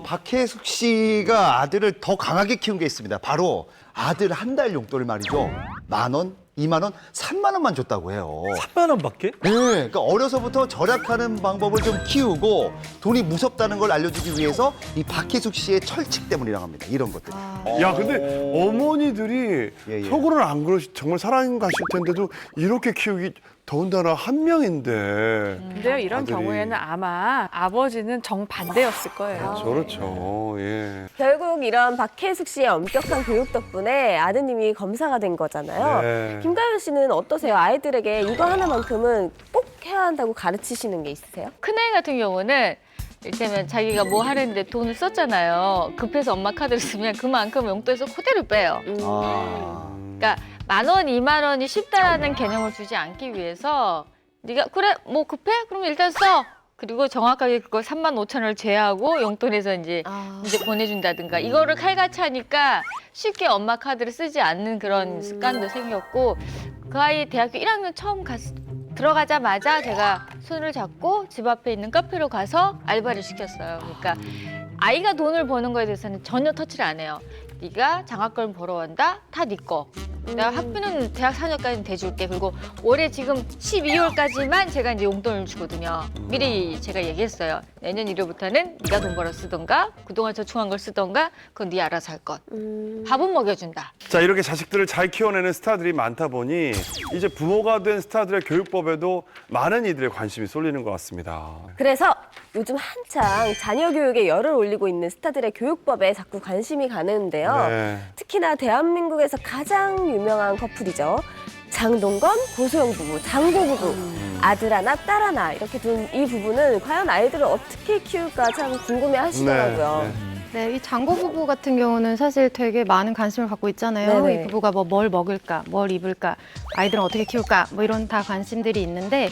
박혜숙 씨가 아들을 더 강하게 키운 게 있습니다. 바로 아들 한 달 용돈을 말이죠. 10,000원, 20,000원, 30,000원만 줬다고 해요. 3만 원밖에? 네, 그러니까 어려서부터 절약하는 방법을 좀 키우고 돈이 무섭다는 걸 알려주기 위해서 이 박혜숙 씨의 철칙 때문이라고 합니다. 이런 것들. 야, 근데 어머니들이 예. 속으로는 안 그러시, 정말 사랑가실 텐데도 이렇게 키우기 더군다나 한 명인데. 근데요, 이런 아들이. 경우에는 아마 아버지는 정반대였을 거예요. 그렇죠. 예. 결국 이런 박혜숙 씨의 엄격한 교육 덕분에 아드님이 검사가 된 거잖아요. 네. 김가연 씨는 어떠세요? 아이들에게 이거 하나만큼은 꼭 해야 한다고 가르치시는 게 있으세요? 큰아이 같은 경우는 이를테면 자기가 뭐 하는데 돈을 썼잖아요. 급해서 엄마 카드를 쓰면 그만큼 용돈에서 그대로 빼요. 그러니까 10,000원, 20,000원이 쉽다라는 개념을 주지 않기 위해서 네가 그래 뭐 급해? 그럼 일단 써. 그리고 정확하게 그걸 35,000원을 제하고 용돈에서 이제 보내준다든가 이거를 칼같이 하니까 쉽게 엄마 카드를 쓰지 않는 그런 습관도 생겼고 그 아이 대학교 1학년 처음 들어가자마자 제가 손을 잡고 집 앞에 있는 카페로 가서 알바를 시켰어요. 그러니까 아이가 돈을 버는 거에 대해서는 전혀 터치를 안 해요. 네가 장학금 벌어 온다? 다 네 거. 내가 학비는 대학 4년까지는 대줄게. 그리고 올해 지금 12월까지만 제가 이제 용돈을 주거든요. 미리 제가 얘기했어요. 내년 1월부터는 네가 돈 벌어 쓰던가 그동안 저축한 걸 쓰던가 그건 네 알아서 할 것. 밥은 먹여준다. 자, 이렇게 자식들을 잘 키워내는 스타들이 많다 보니 이제 부모가 된 스타들의 교육법에도 많은 이들의 관심이 쏠리는 것 같습니다. 그래서 요즘 한창 자녀 교육에 열을 올리고 있는 스타들의 교육법에 자꾸 관심이 가는데요. 네. 특히나 대한민국에서 가장 유명한 커플이죠. 장동건, 고소영 부부, 장고 부부. 아들 하나, 딸 하나 이렇게 둔 이 부부는 과연 아이들을 어떻게 키울까 참 궁금해 하시더라고요. 네, 이 장고 부부 같은 경우는 사실 되게 많은 관심을 갖고 있잖아요. 네네. 이 부부가 뭘 먹을까, 뭘 입을까, 아이들은 어떻게 키울까, 이런 다 관심들이 있는데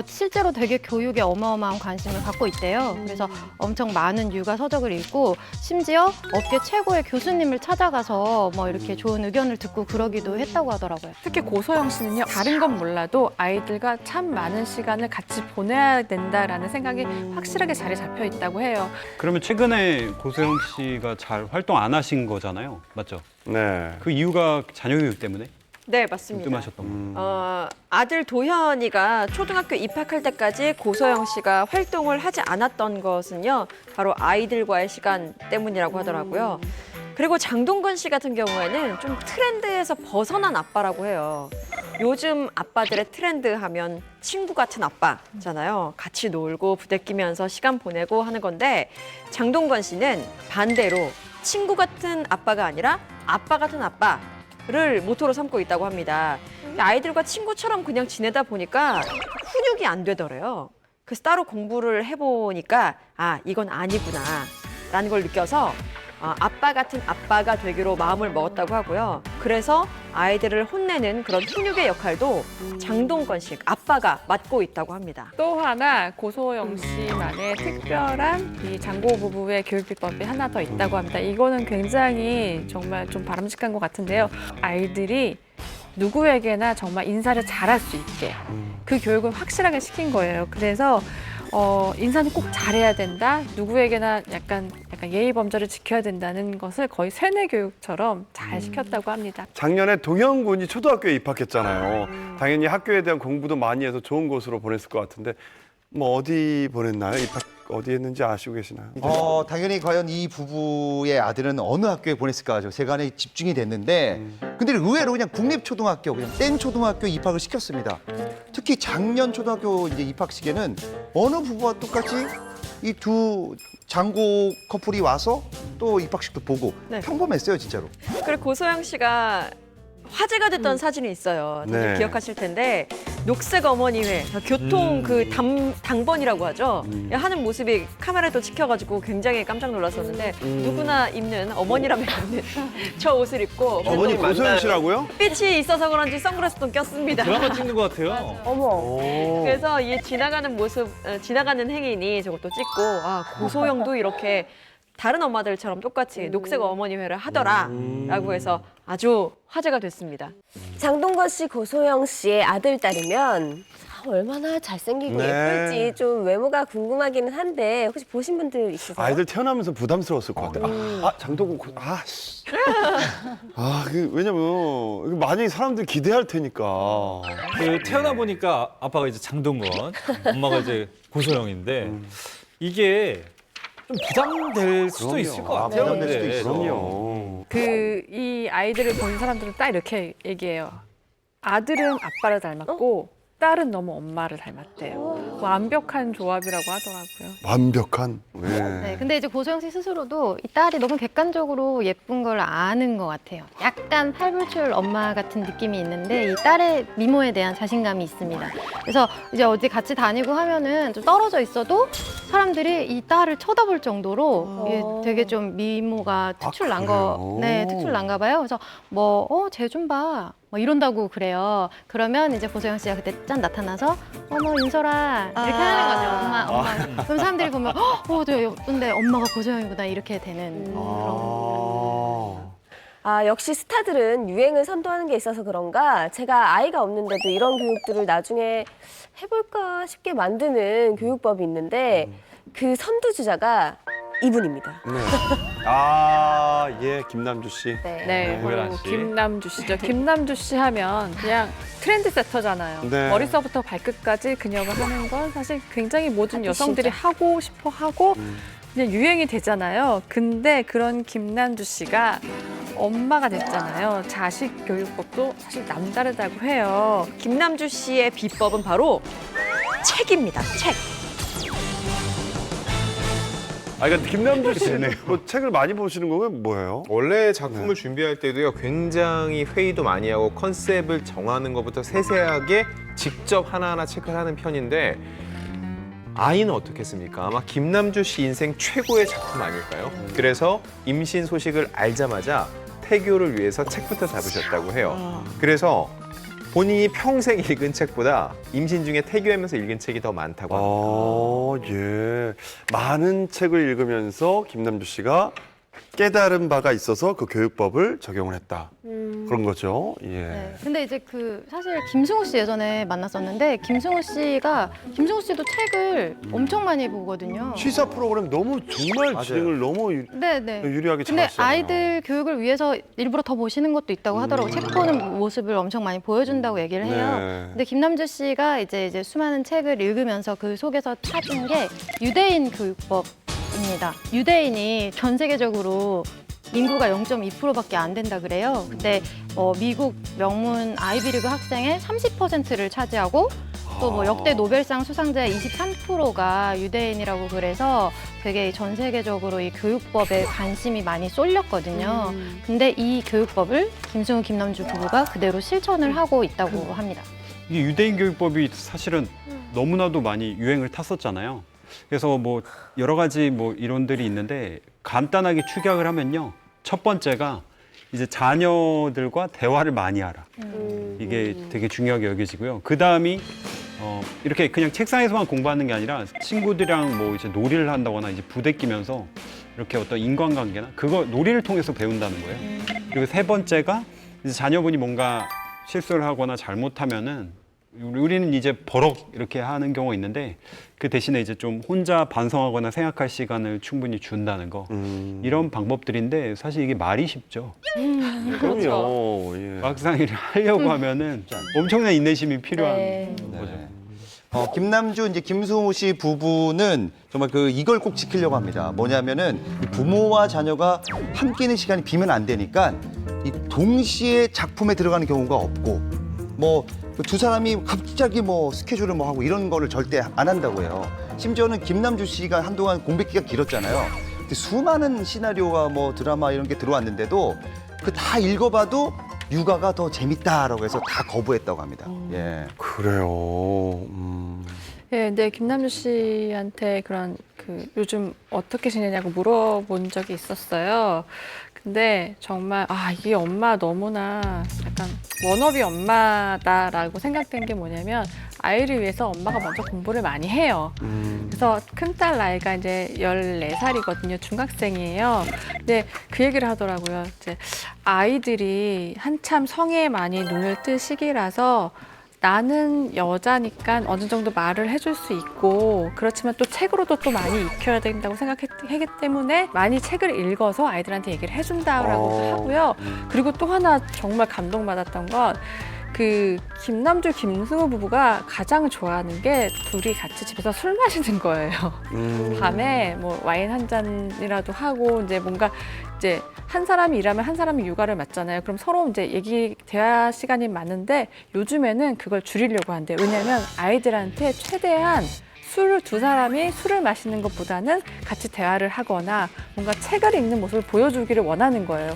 실제로 되게 교육에 어마어마한 관심을 갖고 있대요. 그래서 엄청 많은 육아 서적을 읽고 심지어 업계 최고의 교수님을 찾아가서 이렇게 좋은 의견을 듣고 그러기도 했다고 하더라고요. 특히 고소영 씨는요, 다른 건 몰라도 아이들과 참 많은 시간을 같이 보내야 된다라는 생각이 확실하게 자리 잡혀 있다고 해요. 그러면 최근에 고소영 씨가 잘 활동 안 하신 거잖아요. 맞죠? 네. 그 이유가 자녀 교육 때문에 네, 맞습니다. 뜸하셨던 거. 아들 도현이가 초등학교 입학할 때까지 고소영 씨가 활동을 하지 않았던 것은요, 바로 아이들과의 시간 때문이라고 하더라고요. 그리고 장동건 씨 같은 경우에는 좀 트렌드에서 벗어난 아빠라고 해요. 요즘 아빠들의 트렌드 하면 친구 같은 아빠잖아요. 같이 놀고 부대끼면서 시간 보내고 하는 건데 장동건 씨는 반대로 친구 같은 아빠가 아니라 아빠 같은 아빠를 모토로 삼고 있다고 합니다. 아이들과 친구처럼 그냥 지내다 보니까 훈육이 안 되더래요. 그래서 따로 공부를 해보니까 이건 아니구나 라는 걸 느껴서 아빠 같은 아빠가 되기로 마음을 먹었다고 하고요. 그래서 아이들을 혼내는 그런 훈육의 역할도 장동건 씨, 아빠가 맡고 있다고 합니다. 또 하나 고소영 씨만의 특별한 이 장고 부부의 교육 비법이 하나 더 있다고 합니다. 이거는 굉장히 정말 좀 바람직한 것 같은데요. 아이들이 누구에게나 정말 인사를 잘할 수 있게 그 교육을 확실하게 시킨 거예요. 그래서 인사는 꼭 잘해야 된다. 누구에게나 약간 예의 범절을 지켜야 된다는 것을 거의 세뇌 교육처럼 잘 시켰다고 합니다. 작년에 동현 군이 초등학교에 입학했잖아요. 당연히 학교에 대한 공부도 많이 해서 좋은 곳으로 보냈을 것 같은데 어디 보냈나요? 입학 어디 했는지 아시고 계시나요? 당연히 과연 이 부부의 아들은 어느 학교에 보냈을까 저 세간에 집중이 됐는데 근데 의외로 그냥 국립초등학교, 그냥 땡초등학교 입학을 시켰습니다. 특히 작년 초등학교 이제 입학식에는 어느 부부와 똑같이 이 두 장고 커플이 와서 또 입학식도 보고 네. 평범했어요, 진짜로. 그리고 고소영 씨가 화제가 됐던 사진이 있어요. 다들 네. 기억하실 텐데 녹색 어머니회 교통 그 당번이라고 하죠. 하는 모습이 카메라에 찍혀가지고 굉장히 깜짝 놀랐었는데 누구나 입는 어머니라면 입는 저 옷을 입고 어머니 고소영 씨라고요? 빛이 있어서 그런지 선글라스도 꼈습니다. 드라마 찍는 것 같아요. 어머. 그래서 이 지나가는 모습, 지나가는 행인이 저것도 찍고 아 고소영도 이렇게 다른 엄마들처럼 똑같이 녹색 어머니회를 하더라라고 해서 아주 화제가 됐습니다. 장동건 씨, 고소영 씨의 아들, 딸이면 얼마나 잘생기고 네. 예쁠지 좀 외모가 궁금하기는 한데 혹시 보신 분들 있으세요? 아이들 태어나면서 부담스러웠을 것 같아요. 장동건, 씨. 왜냐면 많이 사람들이 기대할 테니까. 그 태어나 보니까 아빠가 이제 장동건, 엄마가 이제 고소영인데 이게 좀 부담될 수도 있을 것 같아요. 부담될 수도 근데. 있어. 그럼요. 이 아이들을 본 사람들은 딱 이렇게 얘기해요. 아들은 아빠를 닮았고 딸은 너무 엄마를 닮았대요. 완벽한 조합이라고 하더라고요. 완벽한. 네, 근데 이제 고소영 씨 스스로도 이 딸이 너무 객관적으로 예쁜 걸 아는 것 같아요. 약간 팔불출 엄마 같은 느낌이 있는데 이 딸의 미모에 대한 자신감이 있습니다. 그래서 이제 어디 같이 다니고 하면은 좀 떨어져 있어도 사람들이 이 딸을 쳐다볼 정도로 이게 되게 좀 미모가 특출난 그래요? 네, 특출난가 봐요. 그래서 쟤 좀 봐. 뭐 이런다고 그래요. 그러면 이제 고소영 씨가 그때 짠 나타나서 어머 윤설아 이렇게 하는 거죠. 엄마. 그럼 사람들이 보면 저 예쁜데 엄마가 고소영이구나 이렇게 되는 그런 거. 역시 스타들은 유행을 선도하는 게 있어서 그런가 제가 아이가 없는데도 이런 교육들을 나중에 해볼까 싶게 만드는 교육법이 있는데 그 선두주자가 이분입니다. 예, 김남주 씨. 네, 고혜란 바로 씨. 김남주 씨죠. 김남주 씨 하면 그냥 트렌드 세터잖아요. 네. 머리서부터 발끝까지 그녀가 하는 건 사실 굉장히 모든 여성들이 하고 싶어 하고 그냥 유행이 되잖아요. 근데 그런 김남주 씨가 엄마가 됐잖아요. 자식 교육법도 사실 남다르다고 해요. 김남주 씨의 비법은 바로 책입니다. 책. 그러니까 김남주 씨 뭐 책을 많이 보시는 거면 뭐예요? 원래 작품을 준비할 때도요 굉장히 회의도 많이 하고 컨셉을 정하는 것부터 세세하게 직접 하나하나 체크를 하는 편인데 아이는 어떻겠습니까? 아마 김남주 씨 인생 최고의 작품 아닐까요? 그래서 임신 소식을 알자마자 태교를 위해서 책부터 잡으셨다고 해요. 그래서 본인이 평생 읽은 책보다 임신 중에 태교하면서 읽은 책이 더 많다고 합니다. 예. 많은 책을 읽으면서 김남주 씨가 깨달은 바가 있어서 그 교육법을 적용을 했다. 그런 거죠. 예. 네. 근데 이제 사실 김승우 씨 예전에 만났었는데 김승우 씨도 책을 엄청 많이 보거든요. 시사 프로그램 정말 진행을 너무 네네. 유리하게 근데 잘하시잖아요. 아이들 교육을 위해서 일부러 더 보시는 것도 있다고 하더라고요. 책 보는 모습을 엄청 많이 보여준다고 얘기를 해요. 네. 근데 김남주 씨가 이제 수많은 책을 읽으면서 그 속에서 찾은 게 유대인 교육법입니다. 유대인이 전 세계적으로 인구가 0.2%밖에 안 된다 그래요. 근데 미국 명문 아이비리그 학생의 30%를 차지하고 또 뭐 역대 노벨상 수상자의 23%가 유대인이라고 그래서 되게 전 세계적으로 이 교육법에 관심이 많이 쏠렸거든요. 근데 이 교육법을 김승우, 김남주 부부가 그대로 실천을 하고 있다고 합니다. 이 유대인 교육법이 사실은 너무나도 많이 유행을 탔었잖아요. 그래서 뭐 여러 가지 뭐 이론들이 있는데 간단하게 축약을 하면요. 첫 번째가 이제 자녀들과 대화를 많이 하라. 이게 되게 중요하게 여겨지고요. 그 다음이 이렇게 그냥 책상에서만 공부하는 게 아니라 친구들이랑 뭐 이제 놀이를 한다거나 이제 부대끼면서 이렇게 어떤 인간관계나 그거 놀이를 통해서 배운다는 거예요. 그리고 세 번째가 이제 자녀분이 뭔가 실수를 하거나 잘못하면은 우리는 이제 버럭 이렇게 하는 경우가 있는데 그 대신에 이제 좀 혼자 반성하거나 생각할 시간을 충분히 준다는 거 이런 방법들인데 사실 이게 말이 쉽죠. 그럼요. 예. 막상 일을 하려고 하면은 엄청난 인내심이 필요한 네. 거죠. 김남주 이제 김승우 씨 부부는 정말 이걸 꼭 지키려고 합니다. 뭐냐면은 이 부모와 자녀가 함께 있는 시간이 비면 안 되니까 이 동시에 작품에 들어가는 경우가 없고 뭐 두 사람이 갑자기 뭐 스케줄을 뭐 하고 이런 거를 절대 안 한다고 해요. 심지어는 김남주 씨가 한동안 공백기가 길었잖아요. 근데 수많은 시나리오와 뭐 드라마 이런 게 들어왔는데도 그 다 읽어봐도 육아가 더 재밌다라고 해서 다 거부했다고 합니다. 예. 그래요. 예, 근데 김남주 씨한테 그런 그 요즘 어떻게 지내냐고 물어본 적이 있었어요. 근데 정말 이게 엄마 너무나 약간 워너비 엄마다라고 생각된 게 뭐냐면 아이를 위해서 엄마가 먼저 공부를 많이 해요. 그래서 큰딸 나이가 이제 14살이거든요. 중학생이에요. 근데 그 얘기를 하더라고요. 이제 아이들이 한참 성에 많이 눈을 뜰 시기라서 나는 여자니까 어느 정도 말을 해줄 수 있고 그렇지만 또 책으로도 또 많이 익혀야 된다고 생각하기 때문에 많이 책을 읽어서 아이들한테 얘기를 해준다라고 하고요. 그리고 또 하나 정말 감동받았던 건 그 김남주, 김승우 부부가 가장 좋아하는 게 둘이 같이 집에서 술 마시는 거예요. 밤에 뭐 와인 한 잔이라도 하고 이제 뭔가 이제 한 사람이 일하면 한 사람이 육아를 맡잖아요. 그럼 서로 이제 대화 시간이 많은데 요즘에는 그걸 줄이려고 한대요. 왜냐하면 아이들한테 최대한 두 사람이 술을 마시는 것보다는 같이 대화를 하거나 뭔가 책을 읽는 모습을 보여주기를 원하는 거예요.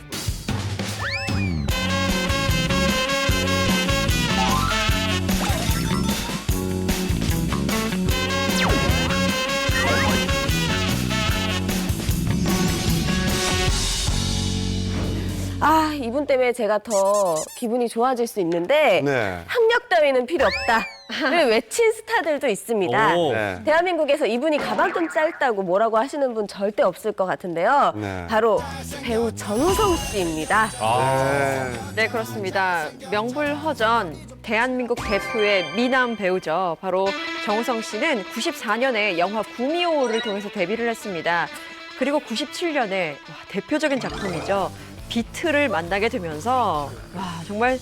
이분 때문에 제가 더 기분이 좋아질 수 있는데 네. 학력 따위는 필요 없다를 외친 스타들도 있습니다. 네. 대한민국에서 이분이 가방끈 짧다고 뭐라고 하시는 분 절대 없을 것 같은데요. 네. 바로 배우 정우성 씨입니다. 네, 그렇습니다. 명불허전 대한민국 대표의 미남 배우죠. 바로 정우성 씨는 94년에 영화 구미호를 통해서 데뷔를 했습니다. 그리고 97년에 대표적인 작품이죠. 비트를 만나게 되면서 정말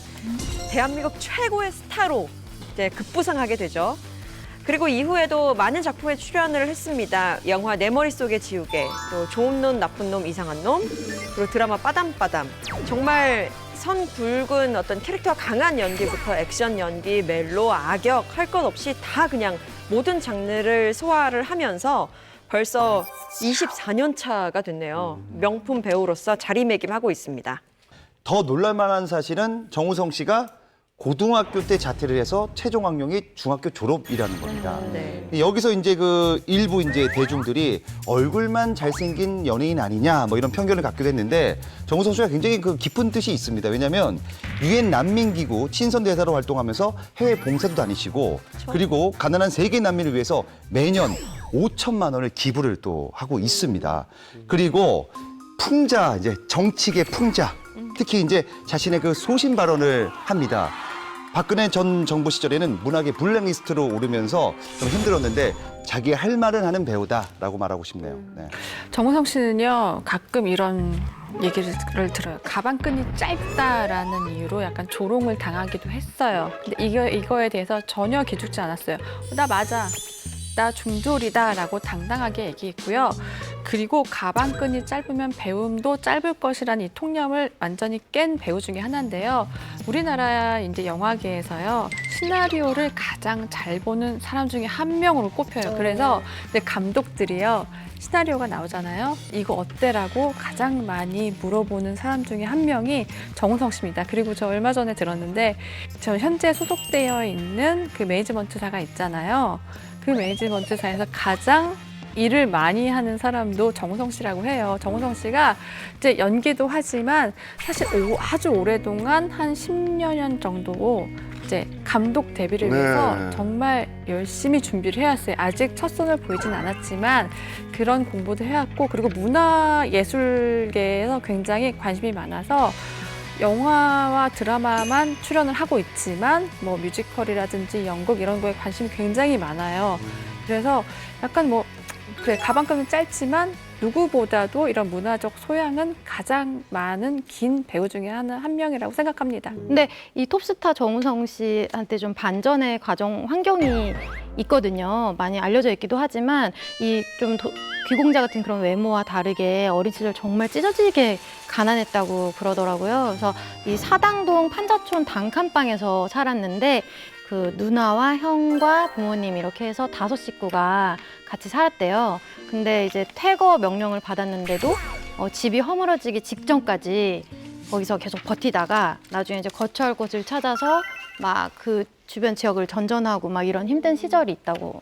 대한민국 최고의 스타로 이제 급부상하게 되죠. 그리고 이후에도 많은 작품에 출연을 했습니다. 영화 내 머릿속의 지우개, 또 좋은 놈, 나쁜 놈, 이상한 놈, 그리고 드라마 빠담빠담. 정말 선 굵은 어떤 캐릭터가 강한 연기부터 액션 연기, 멜로, 악역 할 것 없이 다 그냥 모든 장르를 소화를 하면서 벌써 24년 차가 됐네요. 명품 배우로서 자리매김하고 있습니다. 더 놀랄만한 사실은 정우성 씨가 고등학교 때 자퇴를 해서 최종 학력이 중학교 졸업이라는 겁니다. 여기서 이제 그 일부 이제 대중들이 얼굴만 잘생긴 연예인 아니냐 뭐 이런 편견을 갖기도 했는데 정우성 씨가 굉장히 그 깊은 뜻이 있습니다. 왜냐하면 유엔 난민기구 친선대사로 활동하면서 해외 봉사도 다니시고 그리고 가난한 세계 난민을 위해서 매년 5천만 원을 기부를 또 하고 있습니다. 그리고 풍자, 이제 정치계 풍자, 특히 이제 자신의 그 소신 발언을 합니다. 박근혜 전 정부 시절에는 문학의 블랙리스트로 오르면서 좀 힘들었는데 자기 할 말은 하는 배우다라고 말하고 싶네요. 네. 정우성 씨는요 가끔 이런 얘기를 들어요. 가방끈이 짧다라는 이유로 약간 조롱을 당하기도 했어요. 근데 이거에 대해서 전혀 기죽지 않았어요. 나 맞아. 나 중졸이다라고 당당하게 얘기했고요. 그리고 가방끈이 짧으면 배움도 짧을 것이라는 이 통념을 완전히 깬 배우 중에 하나인데요. 우리나라 이제 영화계에서요 시나리오를 가장 잘 보는 사람 중에 한 명으로 꼽혀요. 그래서 이제 감독들이요 시나리오가 나오잖아요. 이거 어때라고 가장 많이 물어보는 사람 중에 한 명이 정우성 씨입니다. 그리고 저 얼마 전에 들었는데 저 현재 소속되어 있는 그 매니지먼트사가 있잖아요. 그 매니지먼트사에서 가장 일을 많이 하는 사람도 정우성 씨라고 해요. 정우성 씨가 이제 연기도 하지만 사실 아주 오랫동안 한 10여 년 정도 이제 감독 데뷔를 위해서 정말 열심히 준비를 해왔어요. 아직 첫 손을 보이진 않았지만 그런 공부도 해왔고 그리고 문화예술계에서 굉장히 관심이 많아서 영화와 드라마만 출연을 하고 있지만 뭐 뮤지컬이라든지 연극 이런 거에 관심이 굉장히 많아요. 그래서 약간 그래 가방끈은 짧지만 누구보다도 이런 문화적 소양은 가장 많은 긴 배우 중에 한 명이라고 생각합니다. 근데 이 톱스타 정우성 씨한테 좀 반전의 과정 환경이 있거든요. 많이 알려져 있기도 하지만 이 좀 귀공자 같은 그런 외모와 다르게 어린 시절 정말 찢어지게 가난했다고 그러더라고요. 그래서 이 사당동 판자촌 단칸방에서 살았는데 그 누나와 형과 부모님 이렇게 해서 5식구가 같이 살았대요. 근데 이제 퇴거 명령을 받았는데도 집이 허물어지기 직전까지 거기서 계속 버티다가 나중에 이제 거처할 곳을 찾아서 막 그 주변 지역을 전전하고 막 이런 힘든 시절이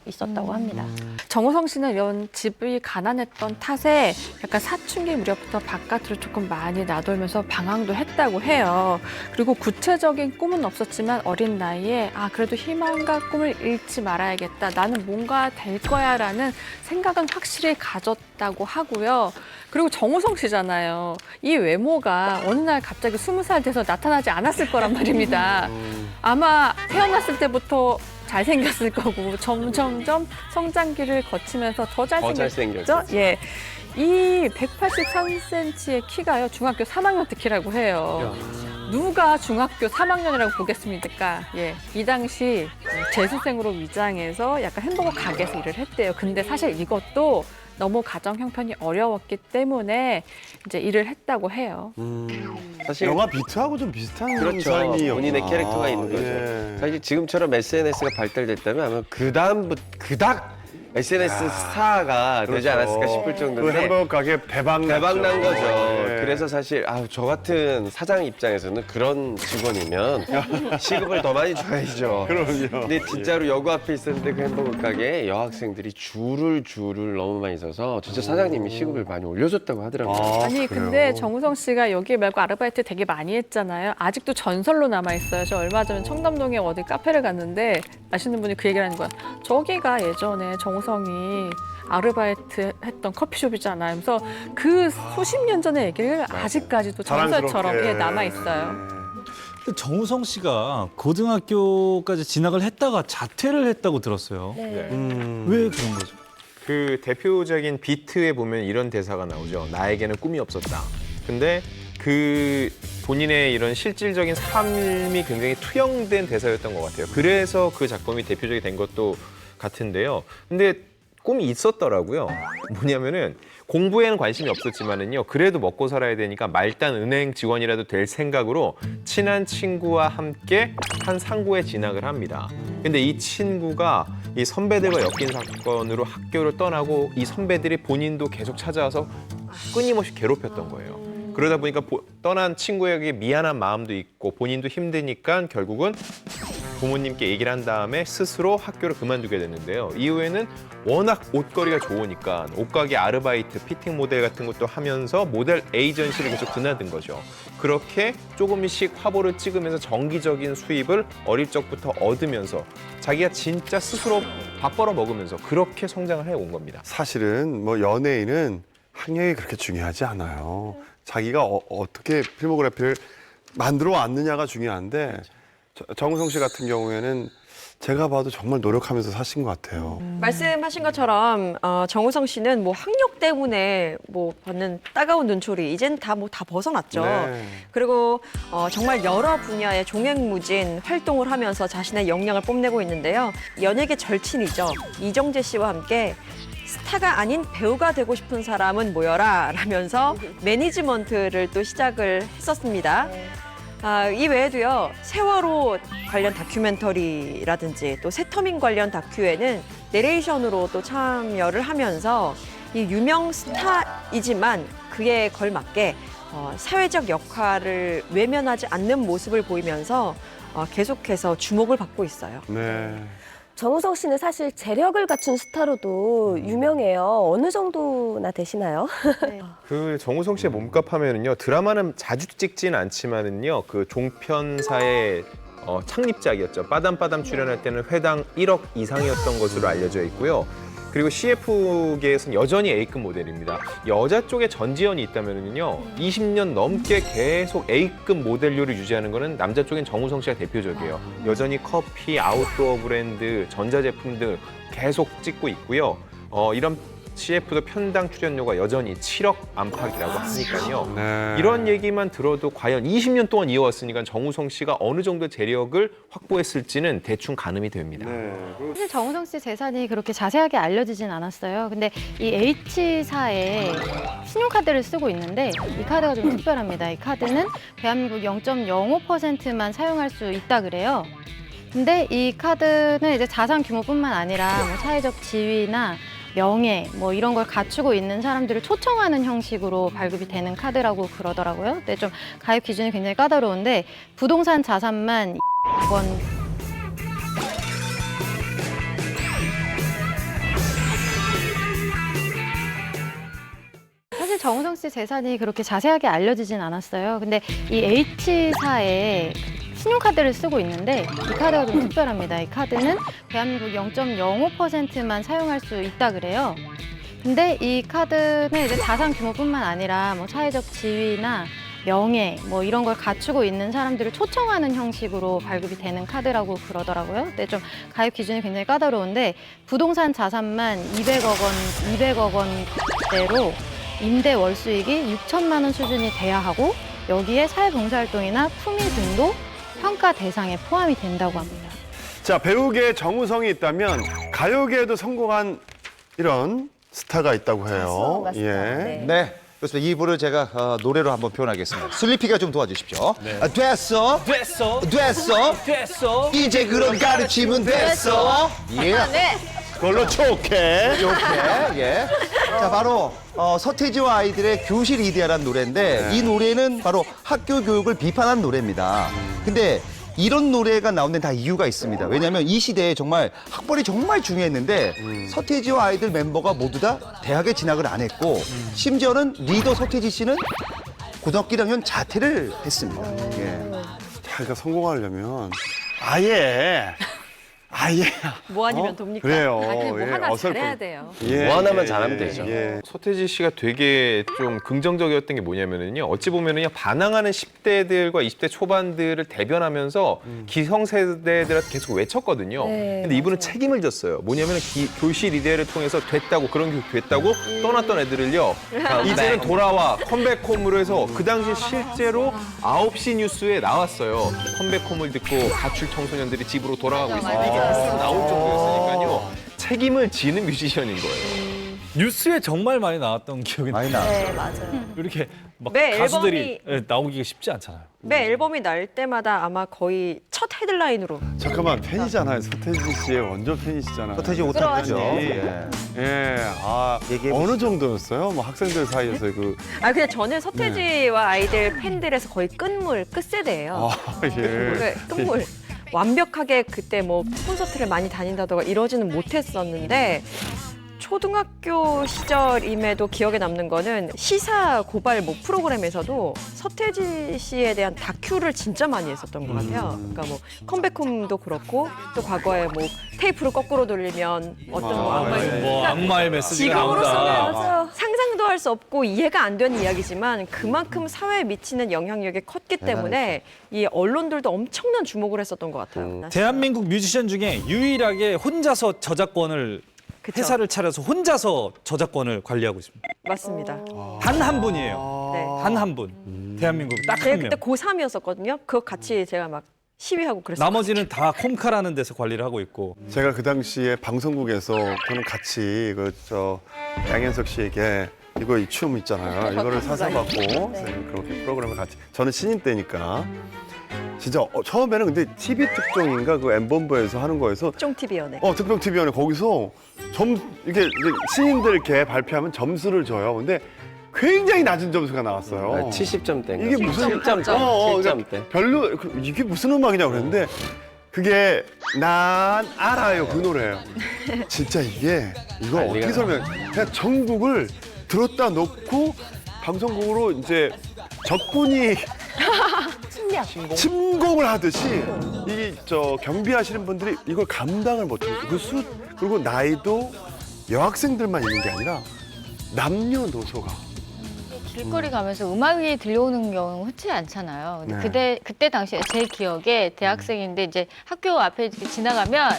있었다고 합니다. 정우성 씨는 이런 집이 가난했던 탓에 약간 사춘기 무렵부터 바깥으로 조금 많이 나돌면서 방황도 했다고 해요. 그리고 구체적인 꿈은 없었지만 어린 나이에 그래도 희망과 꿈을 잃지 말아야겠다. 나는 뭔가 될 거야라는 생각은 확실히 가졌다고 하고요. 그리고 정우성 씨잖아요. 이 외모가 어느 날 갑자기 20살 돼서 나타나지 않았을 거란 말입니다. 아마 태어났을 때부터 잘생겼을 거고 점점점 성장기를 거치면서 더 잘생겼죠. 예. 이 183cm의 키가요. 중학교 3학년 때 키라고 해요. 누가 중학교 3학년이라고 보겠습니까? 예. 이 당시 재수생으로 위장해서 약간 햄버거 가게에서 일을 했대요. 근데 사실 이것도 너무 가정 형편이 어려웠기 때문에 이제 일을 했다고 해요. 사실 영화 비트하고 좀 비슷한 그렇죠. 삶이었구나. 본인의 캐릭터가 있는 거죠. 예. 사실 지금처럼 SNS가 발달됐다면 아마 그닥 SNS 스타가 되지 않았을까 싶을 정도인데 그 햄버거 가게 대박 난 거죠. 예. 그래서 사실 저 같은 사장 입장에서는 그런 직원이면 시급을 더 많이 줘야죠. 그럼요. 근데 진짜로 여고 앞에 있었는데 그 햄버거 가게에 여학생들이 줄을 너무 많이 서서 진짜 사장님이 시급을 많이 올려줬다고 하더라고요. 아니 근데 정우성 씨가 여기 말고 아르바이트 되게 많이 했잖아요. 아직도 전설로 남아있어요. 저 얼마 전에 청담동에 어디 카페를 갔는데 아시는 분이 그 얘기를 하는 거야. 저기가 예전에 정우성이 아르바이트 했던 커피숍이잖아요. 그래서 그 수십 년 전의 얘기를 아직까지도 전설처럼 남아있어요. 근데 정우성 씨가 고등학교까지 진학을 했다가 자퇴를 했다고 들었어요. 네. 왜 그런 거죠? 그 대표적인 비트에 보면 이런 대사가 나오죠. 나에게는 꿈이 없었다. 근데 그 본인의 이런 실질적인 삶이 굉장히 투영된 대사였던 것 같아요. 그래서 그 작품이 대표적이 된 것도 같은데요. 근데 꿈이 있었더라고요. 뭐냐면은 공부에는 관심이 없었지만은요. 그래도 먹고 살아야 되니까 말단 은행 직원이라도 될 생각으로 친한 친구와 함께 한 상고에 진학을 합니다. 근데 이 친구가 이 선배들과 엮인 사건으로 학교를 떠나고 이 선배들이 본인도 계속 찾아와서 끊임없이 괴롭혔던 거예요. 그러다 보니까 떠난 친구에게 미안한 마음도 있고 본인도 힘드니까 결국은 부모님께 얘기를 한 다음에 스스로 학교를 그만두게 됐는데요. 이후에는 워낙 옷걸이가 좋으니까 옷가게 아르바이트, 피팅 모델 같은 것도 하면서 모델 에이전시를 계속 드나든 거죠. 그렇게 조금씩 화보를 찍으면서 정기적인 수입을 어릴 적부터 얻으면서 자기가 진짜 스스로 밥 벌어 먹으면서 그렇게 성장을 해온 겁니다. 사실은 뭐 연예인은 학력이 그렇게 중요하지 않아요. 자기가 어떻게 필모그래피를 만들어 왔느냐가 중요한데 정우성 씨 같은 경우에는 제가 봐도 정말 노력하면서 사신 것 같아요. 말씀하신 것처럼 정우성 씨는 뭐 학력 때문에 뭐 받는 따가운 눈초리 이젠 다 벗어났죠. 네. 그리고 정말 여러 분야의 종횡무진 활동을 하면서 자신의 역량을 뽐내고 있는데요. 연예계 절친이죠. 이정재 씨와 함께 스타가 아닌 배우가 되고 싶은 사람은 모여라 라면서 매니지먼트를 또 시작을 했었습니다. 이 외에도요, 세월호 관련 다큐멘터리라든지 또 새터민 관련 다큐에는 내레이션으로 또 참여를 하면서 이 유명 스타이지만 그에 걸맞게 사회적 역할을 외면하지 않는 모습을 보이면서 계속해서 주목을 받고 있어요. 네. 정우성 씨는 사실 재력을 갖춘 스타로도 유명해요. 어느 정도나 되시나요? 그 정우성 씨의 몸값 하면은요 드라마는 자주 찍지는 않지만은요 그 종편사의 창립작이었죠. 빠담빠담 출연할 때는 회당 1억 이상이었던 것으로 알려져 있고요. 그리고 CF계에서는 여전히 A급 모델입니다. 여자 쪽에 전지현이 있다면은요 20년 넘게 계속 A급 모델료를 유지하는 거는 남자 쪽엔 정우성 씨가 대표적이에요. 여전히 커피, 아웃도어 브랜드, 전자제품 등 계속 찍고 있고요. 이런 CF도 편당 출연료가 여전히 7억 안팎이라고 하니까요. 네. 이런 얘기만 들어도 과연 20년 동안 이어왔으니까 정우성 씨가 어느 정도 재력을 확보했을지는 대충 가늠이 됩니다. 사실 정우성 씨 재산이 그렇게 자세하게 알려지진 않았어요. 근데 이 H사에 신용카드를 쓰고 있는데 이 카드가 좀 특별합니다. 이 카드는 대한민국 0.05%만 사용할 수 있다 그래요. 근데 이 카드는 이제 자산 규모뿐만 아니라 뭐 사회적 지위나 명예 뭐 이런 걸 갖추고 있는 사람들을 초청하는 형식으로 발급이 되는 카드라고 그러더라고요. 근데 좀 가입 기준이 굉장히 까다로운데 부동산 자산만 2원 사실 정우성 씨 재산이 그렇게 자세하게 알려지진 않았어요. 근데 이 H사에 신용카드를 쓰고 있는데 이 카드가 좀 특별합니다. 이 카드는 대한민국 0.05%만 사용할 수 있다 그래요. 근데 이 카드는 이제 자산 규모뿐만 아니라 뭐 사회적 지위나 명예 뭐 이런 걸 갖추고 있는 사람들을 초청하는 형식으로 발급이 되는 카드라고 그러더라고요. 근데 좀 가입 기준이 굉장히 까다로운데 부동산 자산만 200억 원대로 임대 월 수익이 6천만 원 수준이 돼야 하고 여기에 사회봉사활동이나 품위 등도 평가 대상에 포함이 된다고 합니다. 자, 배우계에 정우성이 있다면 가요계에도 성공한 이런 스타가 있다고 해요. 가수, 네. 그렇습니다. 이 부를 제가 노래로 한번 표현하겠습니다. 슬리피가 좀 도와주십시오. 됐어. 이제 그런 가르치면 됐어. 예. 그걸로 좋게. 예. 자, 바로 서태지와 아이들의 교실 이데아라는 노래인데 이 노래는 바로 학교 교육을 비판한 노래입니다. 근데 이런 노래가 나온 데는 다 이유가 있습니다. 왜냐하면 이 시대에 정말 학벌이 정말 중요했는데 서태지와 아이들 멤버가 모두 다 대학에 진학을 안 했고 심지어는 리더 서태지 씨는 고등학교 1학년 자퇴를 했습니다. 예. 자기가 성공하려면 아예 뭐 아니면 돕니까? 그래요. 아니, 뭐 예, 하나 어설픈. 잘해야 돼요. 뭐 하나만 잘하면 되죠. 서태지 씨가 되게 좀 긍정적이었던 게 뭐냐면은요. 어찌 보면은요. 반항하는 10대들과 20대 초반들을 대변하면서 기성세대들한테 계속 외쳤거든요. 네, 근데 이분은 책임을 졌어요. 뭐냐면은 교실 이대를 통해서 됐다고 그런 교육 됐다고 떠났던 애들을요. 이제는 돌아와 컴백홈으로 해서 그 당시 실제로 9시 뉴스에 나왔어요. 컴백홈을 듣고 가출 청소년들이 집으로 돌아가고 있습니다. 이게 뉴스로 나올 정도였으니까요. 책임을 지는 뮤지션인 거예요. 뉴스에 정말 많이 나왔던 기억이 많이 나요. 네, 맞아요. 이렇게 막 매 가수들이 나오기가 쉽지 않잖아요. 매 앨범이 날 때마다 아마 거의 첫 헤드라인으로 잠깐만, 팬이잖아요. 서태지 씨의 원조 팬이시잖아요. 서태지 오타쿠죠. 예. 어느 정도였어요? 뭐 학생들 사이에서 그. 그냥 저는 서태지와 아이들 팬들에서 거의 끝세대예요. 예. 끝물. 완벽하게 그때 뭐 콘서트를 많이 다닌다던가 이러지는 못했었는데 초등학교 시절임에도 기억에 남는 거는 시사 고발 뭐 프로그램에서도 서태지 씨에 대한 다큐를 진짜 많이 했었던 것 같아요. 그러니까 뭐 컴백홈도 그렇고 또 과거에 뭐 테이프를 거꾸로 돌리면 어떤 뭐 악마의 메시지가 나온다. 지금으로서는 상상도 할 수 없고 이해가 안 되는 이야기지만 그만큼 사회에 미치는 영향력이 컸기 때문에 이 언론들도 엄청난 주목을 했었던 것 같아요. 대한민국 뮤지션 중에 유일하게 혼자서 저작권을 그쵸? 회사를 차려서 혼자서 저작권을 관리하고 있습니다. 맞습니다. 단 한 분이에요. 네. 단 한 분. 대한민국 딱 제가 한 명. 그때 고3이었었거든요. 그거 같이 제가 막 시위하고 그랬어요. 나머지는 다 콤카라는 데서 관리를 하고 있고. 제가 그 당시에 방송국에서 저는 같이 양현석 씨에게 이거 이 춤 있잖아요. 이거를 사서 받고 그렇게 프로그램을 같이. 저는 신인 때니까. 진짜 처음에는 근데 TV 특종인가 그 M본부에서 하는 거에서 특종TV연예. 특종TV연예 거기서 이게 신인들 이렇게 발표하면 점수를 줘요. 근데 굉장히 낮은 점수가 나왔어요. 70점대. 이게 무슨 7점대. 별로 이게 무슨 음악이냐고 그랬는데 그게 난 알아요 그 노래예요. 진짜 이거 어떻게 설명? 그냥 전국을 들었다 놓고 방송국으로 이제 적군이 침공을 하듯이 경비하시는 분들이 이걸 감당을 못해요. 그리고 나이도 여학생들만 있는 게 아니라 남녀노소가. 길거리 가면서 음악이 들려오는 경우는 흔치 않잖아요. 근데 네. 그때 당시에 제 기억에 대학생인데 이제 학교 앞에 이렇게 지나가면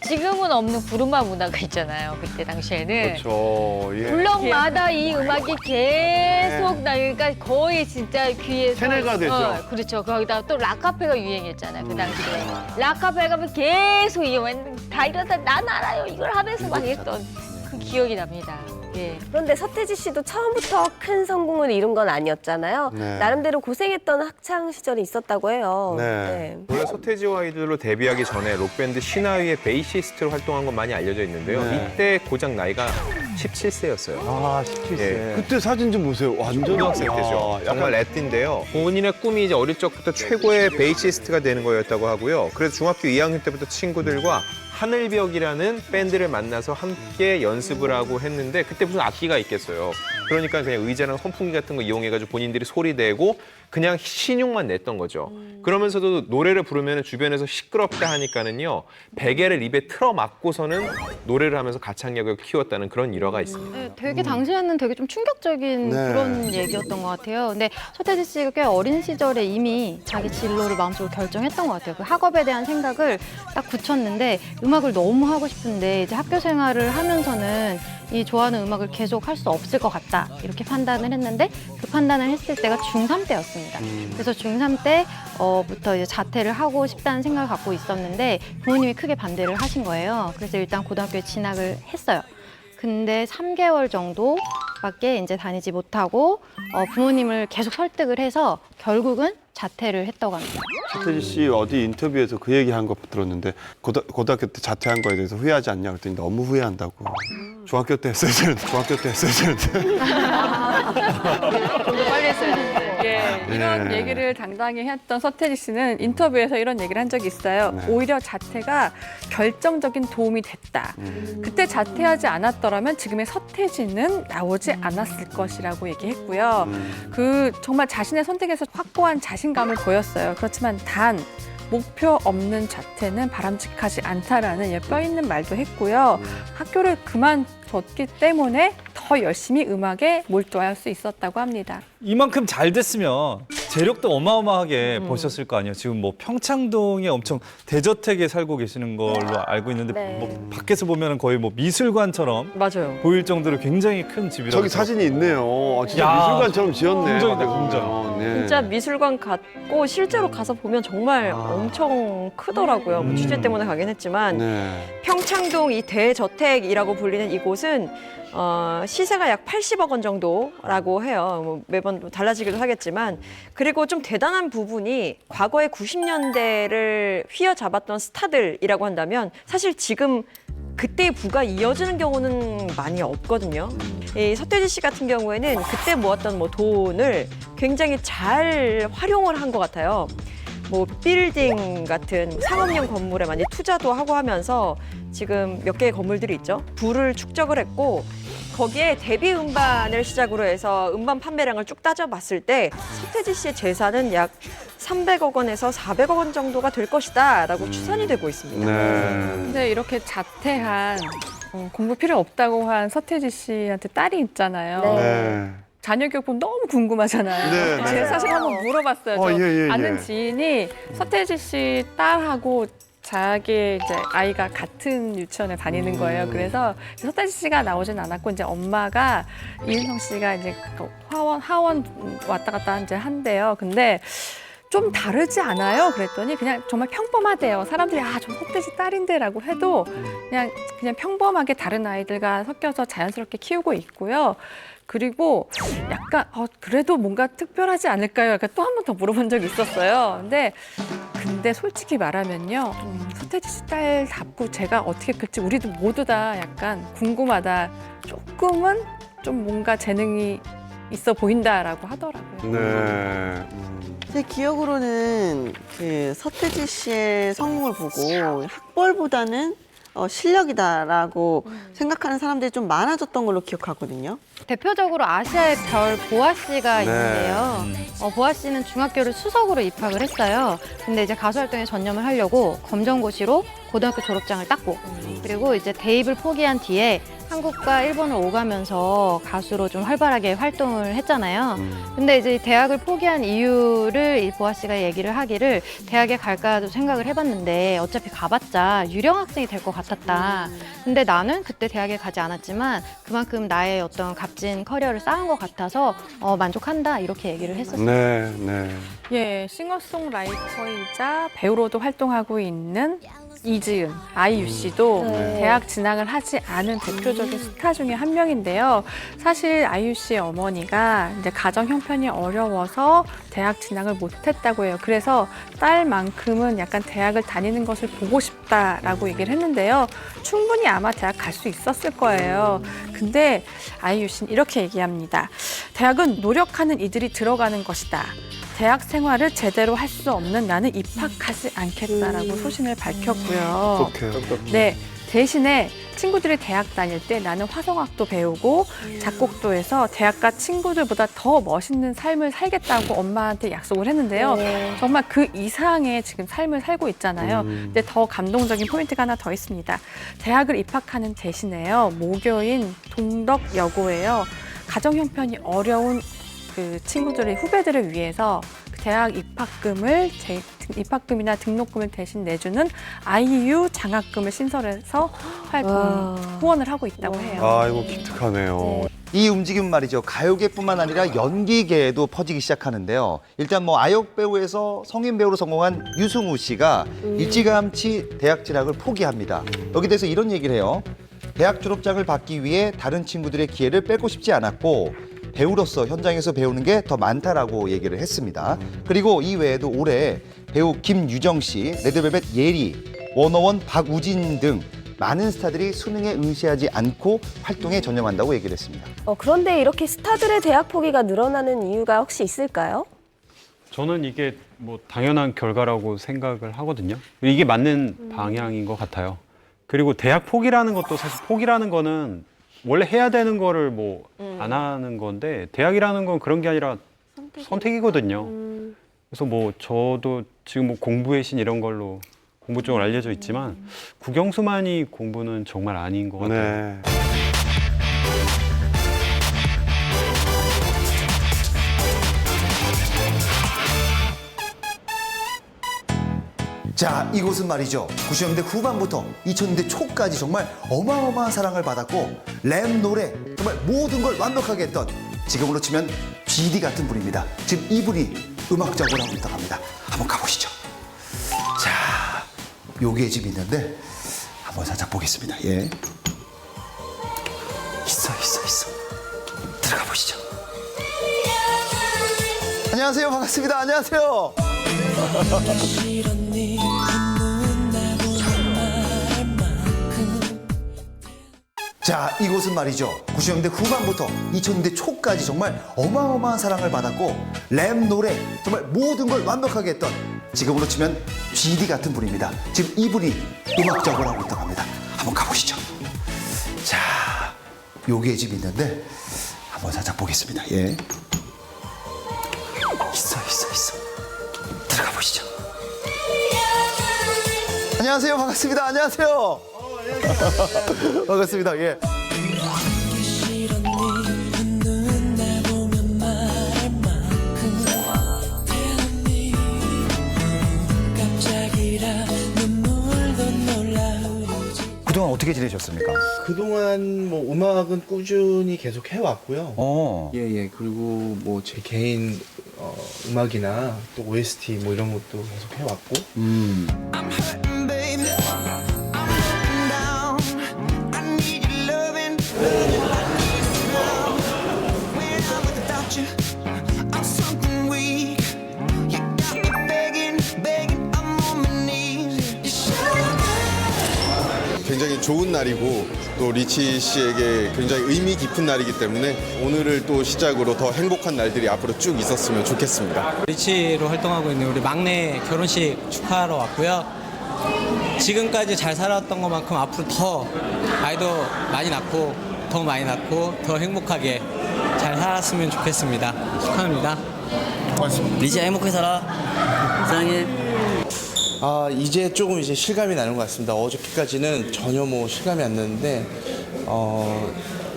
지금은 없는 구름마 문화가 있잖아요. 그때 당시에는. 그렇죠. 예. 블럭마다 이 음악이 계속 나니까 거의 진짜 귀에서 세뇌가 되죠. 그렇죠. 거기다 또 락카페가 유행했잖아요. 그 당시에. 락카페 가면 계속 다 이러다 난 알아요. 이걸 하면서 막 했던 그 기억이 납니다. 예. 그런데 서태지 씨도 처음부터 큰 성공을 이룬 건 아니었잖아요. 네. 나름대로 고생했던 학창 시절이 있었다고 해요. 네. 원래 서태지와 아이들로 데뷔하기 전에 록밴드 신화위의 베이시스트로 활동한 건 많이 알려져 있는데요. 네. 이때 고작 나이가 17세였어요. 아, 17세. 예. 그때 사진 좀 보세요. 완전 초등학생 때죠. 정말 래띠인데요. 본인의 꿈이 이제 어릴 적부터 최고의 베이시스트가 되는 거였다고 하고요. 그래서 중학교 2학년 때부터 친구들과 하늘벽이라는 밴드를 만나서 함께 연습을 하고 했는데 그때 무슨 악기가 있겠어요. 그러니까 그냥 의자랑 선풍기 같은 거 이용해가지고 본인들이 소리 내고 그냥 신용만 냈던 거죠. 그러면서도 노래를 부르면 주변에서 시끄럽다 하니까는요. 베개를 입에 틀어 막고서는 노래를 하면서 가창력을 키웠다는 그런 일화가 있습니다. 네, 되게 당시에는 되게 좀 충격적인 네. 그런 얘기였던 것 같아요. 근데 서태지 씨가 꽤 어린 시절에 이미 자기 진로를 마음속으로 결정했던 것 같아요. 그 학업에 대한 생각을 딱 굳혔는데 음악을 너무 하고 싶은데 이제 학교 생활을 하면서는 이 좋아하는 음악을 계속 할 수 없을 것 같다 이렇게 판단을 했는데 그 판단을 했을 때가 중3 때였습니다. 그래서 중3 때부터 이제 자퇴를 하고 싶다는 생각을 갖고 있었는데 부모님이 크게 반대를 하신 거예요. 그래서 일단 고등학교에 진학을 했어요. 근데 3개월 정도밖에 이제 다니지 못하고 부모님을 계속 설득을 해서 결국은 자퇴를 했다고 합니다. 서태지 씨 어디 인터뷰에서 그 얘기한 거 들었는데 고등학교 때 자퇴한 거에 대해서 후회하지 않냐 그랬더니 너무 후회한다고. 중학교 때 했어야 되는데. 좀더 빨리 했어야 되는데. 예, 이런 네. 얘기를 당당히 했던 서태지 씨는 인터뷰에서 이런 얘기를 한 적이 있어요. 네. 오히려 자퇴가 결정적인 도움이 됐다. 그때 자퇴하지 않았더라면 지금의 서태지는 나오지 않았을 것이라고 얘기했고요. 그 정말 자신의 선택에서 확고한 자신감을 보였어요. 그렇지만 단 목표 없는 자퇴는 바람직하지 않다라는 뼈 있는 말도 했고요. 학교를 그만뒀기 때문에 더 열심히 음악에 몰두할 수 있었다고 합니다. 이만큼 잘 됐으면 재력도 어마어마하게 버셨을 거 아니에요. 지금 뭐 평창동에 엄청 대저택에 살고 계시는 걸로 알고 있는데 네. 뭐 밖에서 보면 거의 뭐 미술관처럼 맞아요. 보일 정도로 굉장히 큰 집이라고. 저기 사진이 있네요. 진짜 야, 미술관처럼 지었네. 궁전이다, 밖에서 궁전. 보면. 네. 진짜 미술관 같고 실제로 가서 보면 정말 엄청 크더라고요. 뭐 취재 때문에 가긴 했지만 네. 평창동 이 대저택이라고 불리는 이곳은 시세가 약 80억 원 정도라고 해요. 뭐 매번 달라지기도 하겠지만 그리고 좀 대단한 부분이 과거에 90년대를 휘어잡았던 스타들이라고 한다면 사실 지금 그때의 부가 이어지는 경우는 많이 없거든요. 이 서태지 씨 같은 경우에는 그때 모았던 뭐 돈을 굉장히 잘 활용을 한 것 같아요. 뭐 빌딩 같은 상업용 건물에 많이 투자도 하고 하면서 지금 몇 개의 건물들이 있죠. 부를 축적을 했고 거기에 데뷔 음반을 시작으로 해서 음반 판매량을 쭉 따져봤을 때 서태지 씨의 재산은 약 300억 원에서 400억 원 정도가 될 것이다 라고 추산이 되고 있습니다. 네. 근데 이렇게 자퇴한 공부 필요 없다고 한 서태지 씨한테 딸이 있잖아요. 네. 자녀 교육 보면 너무 궁금하잖아요. 네, 네. 제가 사실 한번 물어봤어요. 저 예, 예. 아는 지인이 서태지 씨 딸하고 자기 이제 아이가 같은 유치원에 다니는 거예요. 그래서 서태지 씨가 나오진 않았고 이제 엄마가 이은성 씨가 이제 그 하원 왔다 갔다 이제 한대요. 근데 좀 다르지 않아요? 그랬더니 그냥 정말 평범하대요. 사람들이 저 서태지 딸인데라고 해도 그냥 평범하게 다른 아이들과 섞여서 자연스럽게 키우고 있고요. 그리고 약간 그래도 뭔가 특별하지 않을까요? 약간 또 한 번 더 물어본 적이 있었어요. 근데 솔직히 말하면요. 서태지 씨 딸답고 제가 어떻게 클지 우리도 모두 다 약간 궁금하다. 조금은 좀 뭔가 재능이 있어 보인다라고 하더라고요. 네. 제 기억으로는 그 서태지 씨의 성공을 보고 학벌보다는 실력이다라고 생각하는 사람들이 좀 많아졌던 걸로 기억하거든요. 대표적으로 아시아의 별 보아 씨가 네. 있는데요. 보아 씨는 중학교를 수석으로 입학을 했어요. 근데 이제 가수 활동에 전념을 하려고 검정고시로 고등학교 졸업장을 땄고 그리고 이제 대입을 포기한 뒤에 한국과 일본을 오가면서 가수로 좀 활발하게 활동을 했잖아요. 근데 이제 대학을 포기한 이유를 이 보아 씨가 얘기를 하기를 대학에 갈까도 생각을 해봤는데 어차피 가봤자 유령 학생이 될 것 같았다. 근데 나는 그때 대학에 가지 않았지만 그만큼 나의 어떤 값진 커리어를 쌓은 것 같아서 만족한다 이렇게 얘기를 했었어요. 네, 네. 예, 싱어송라이터이자 배우로도 활동하고 있는 이지은, 아이유 씨도 네. 대학 진학을 하지 않은 대표적인 스타 중에 한 명인데요. 사실 아이유 씨의 어머니가 이제 가정 형편이 어려워서 대학 진학을 못했다고 해요. 그래서 딸만큼은 약간 대학을 다니는 것을 보고 싶다라고 얘기를 했는데요. 충분히 아마 대학 갈 수 있었을 거예요. 근데 아이유 씨는 이렇게 얘기합니다. 대학은 노력하는 이들이 들어가는 것이다. 대학 생활을 제대로 할 수 없는 나는 입학하지 않겠다라고 소신을 밝혔고요. 네, 대신에 친구들이 대학 다닐 때 나는 화성학도 배우고 작곡도 해서 대학가 친구들보다 더 멋있는 삶을 살겠다고 엄마한테 약속을 했는데요. 정말 그 이상의 지금 삶을 살고 있잖아요. 근데 더 감동적인 포인트가 하나 더 있습니다. 대학을 입학하는 대신에요. 모교인 동덕여고예요. 가정 형편이 어려운 그 친구들의 후배들을 위해서 대학 입학금이나 등록금을 대신 내주는 아이유 장학금을 신설해서 후원을 하고 있다고 해요. 아이고 기특하네요. 이 움직임 말이죠. 가요계뿐만 아니라 연기계에도 퍼지기 시작하는데요. 일단 뭐 아역 배우에서 성인 배우로 성공한 유승우 씨가 일찌감치 대학 진학을 포기합니다. 여기 대해서 이런 얘기를 해요. 대학 졸업장을 받기 위해 다른 친구들의 기회를 뺏고 싶지 않았고 배우로서 현장에서 배우는 게 더 많다라고 얘기를 했습니다. 그리고 이 외에도 올해 배우 김유정 씨, 레드벨벳 예리, 워너원 박우진 등 많은 스타들이 수능에 응시하지 않고 활동에 전념한다고 얘기를 했습니다. 그런데 이렇게 스타들의 대학 포기가 늘어나는 이유가 혹시 있을까요? 저는 이게 뭐 당연한 결과라고 생각을 하거든요. 이게 맞는 방향인 것 같아요. 그리고 대학 포기라는 것도 사실 포기라는 거는 원래 해야 되는 거를 뭐 안 하는 건데 대학이라는 건 그런 게 아니라 선택이거든요. 그래서 뭐 저도 지금 뭐 공부의 신 이런 걸로 공부 쪽으로 알려져 있지만 국영수만이 공부는 정말 아닌 것 같아요. 네. 자, 이곳은 말이죠. 90년대 후반부터 2000년대 초까지 정말 어마어마한 사랑을 받았고 랩 노래 정말 모든 걸 완벽하게 했던 지금으로 치면 GD 같은 분입니다. 지금 이분이 음악 작업을 하고 있다고 합니다. 한번 가보시죠. 자, 여기에 집 있는데 한번 살짝 보겠습니다. 예. 있어. 들어가 보시죠. 안녕하세요. 반갑습니다. 안녕하세요. 자, 이곳은 말이죠. 90년대 후반부터 2000년대 초까지 정말 어마어마한 사랑을 받았고 랩 노래 정말 모든 걸 완벽하게 했던 지금으로 치면 GD 같은 분입니다. 지금 이분이 음악 작업을 하고 있다고 합니다. 한번 가보시죠. 자, 여기에 집 있는데 한번 살짝 보겠습니다. 예. 있어. 들어가 보시죠. 안녕하세요. 반갑습니다. 안녕하세요. 반갑습니다. 예. 그동안 어떻게 지내셨습니까? 그동안 뭐 음악은 꾸준히 계속 해왔고요. 예. 그리고 뭐 제 개인 음악이나 또 OST 뭐 이런 것도 계속 해왔고. 굉장히 좋은 날이고 또 리치 씨에게 굉장히 의미 깊은 날이기 때문에 오늘을 또 시작으로 더 행복한 날들이 앞으로 쭉 있었으면 좋겠습니다. 리치로 활동하고 있는 우리 막내 결혼식 축하하러 왔고요. 지금까지 잘 살아왔던 것만큼 앞으로 더 아이도 많이 낳고 더 많이 낳고 더 행복하게 잘 살았으면 좋겠습니다. 축하합니다. 고맙습니다. 리치야 행복하게 살아. 사랑해. 이제 조금 이제 실감이 나는 것 같습니다. 어저께까지는 전혀 뭐 실감이 안 났는데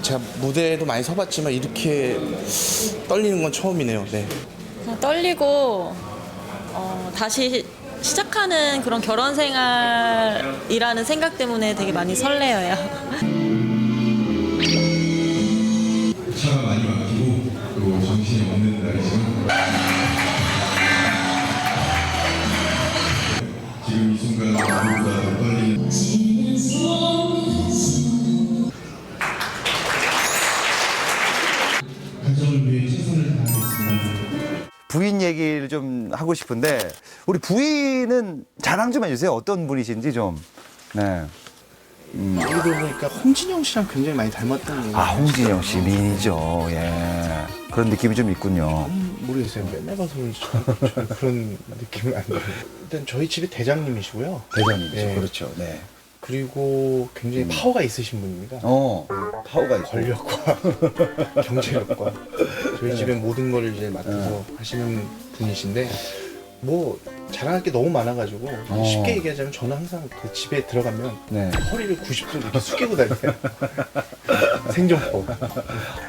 제가 무대에도 많이 서봤지만 이렇게 떨리는 건 처음이네요. 네. 떨리고 다시 시작하는 그런 결혼 생활이라는 생각 때문에 되게 많이 설레어요. 차가 많이 막히고 또 정신이 없는 날이지만 지금 이 순간 누구보다 더 떨리는 가정을 위해 최선을 다하겠습니다. 부인 얘기를 좀 하고 싶은데 우리 부인은 자랑 좀 해주세요. 어떤 분이신지 좀. 네. 얘기 들어보니까 홍진영 씨랑 굉장히 많이 닮았다는 거. 아, 홍진영 씨 미인이죠. 예. 그런 느낌이 좀 있군요. 모르겠어요. 맨날 봐서 그런지 저는 그런 느낌은 안 들어요. 일단 저희 집의 대장님이시고요. 대장님이죠. 네. 그렇죠. 네. 그리고 굉장히 파워가 있으신 분입니다. 파워가 있고. 권력과 경제력과 저희 집의 모든 걸 이제 맡아서 하시는 분이신데 뭐 자랑할 게 너무 많아가지고 쉽게 얘기하자면 저는 항상 그 집에 들어가면 네. 허리를 90도 이렇게 숙이고 다녀요. 생존법.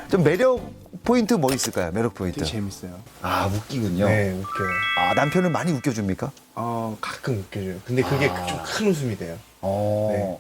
좀 매력 포인트 뭐 있을까요? 매력 포인트. 되게 재밌어요. 아, 웃기군요. 네, 웃겨요. 아, 남편은 많이 웃겨줍니까? 가끔 웃겨줘요. 근데 그게 좀 큰 웃음이 돼요. 네.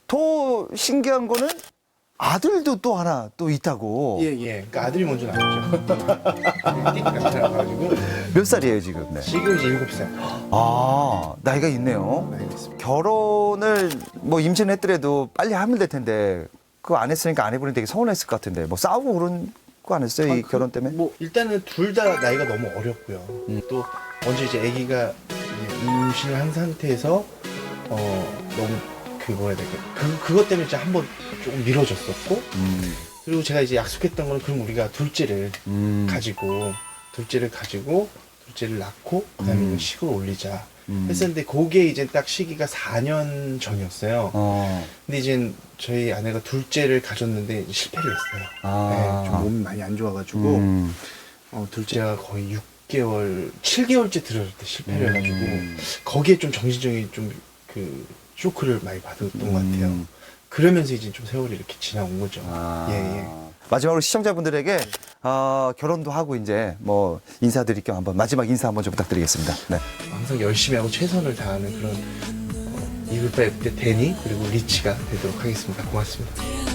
더 신기한 거는 아들도 또 하나 또 있다고. 예. 그러니까 아들이 먼저 나왔죠. 나가지고 몇 살이에요 지금? 네. 지금 이제 7살. 아, 나이가 있네요. 결혼을 뭐 임신했더라도 빨리 하면 될 텐데 그거 안 했으니까 아내분이 되게 서운했을 것 같은데 뭐 싸우고 그런 거 안 했어요? 이 결혼 때문에? 뭐 일단은 둘 다 나이가 너무 어렸고요. 또 먼저 이제 아기가 임신을 한 상태에서 너무 그 뭐라 해야 될까? 그것 때문에 이제 한번 조금 미뤄졌었고 그리고 제가 이제 약속했던 건 그럼 우리가 둘째를 가지고 둘째를 낳고 그다음에 이거 식을 올리자 했었는데 그게 이제 딱 시기가 4년 전이었어요. 근데 이제 저희 아내가 둘째를 가졌는데 이제 실패를 했어요. 네, 좀 몸이 많이 안 좋아가지고 둘째가 거의 6개월, 7개월째 들어갈 때 실패를 해가지고 거기에 좀 정신적인 좀 그 쇼크를 많이 받았던 것 같아요. 그러면서 이제 좀 세월이 이렇게 지나온 거죠. 예. 마지막으로 시청자분들에게 결혼도 하고 이제 뭐 인사드릴 겸 한번 마지막 인사 한번 좀 부탁드리겠습니다. 네. 항상 열심히 하고 최선을 다하는 그런 이글파이브 때 데니 그리고 리치가 되도록 하겠습니다. 고맙습니다.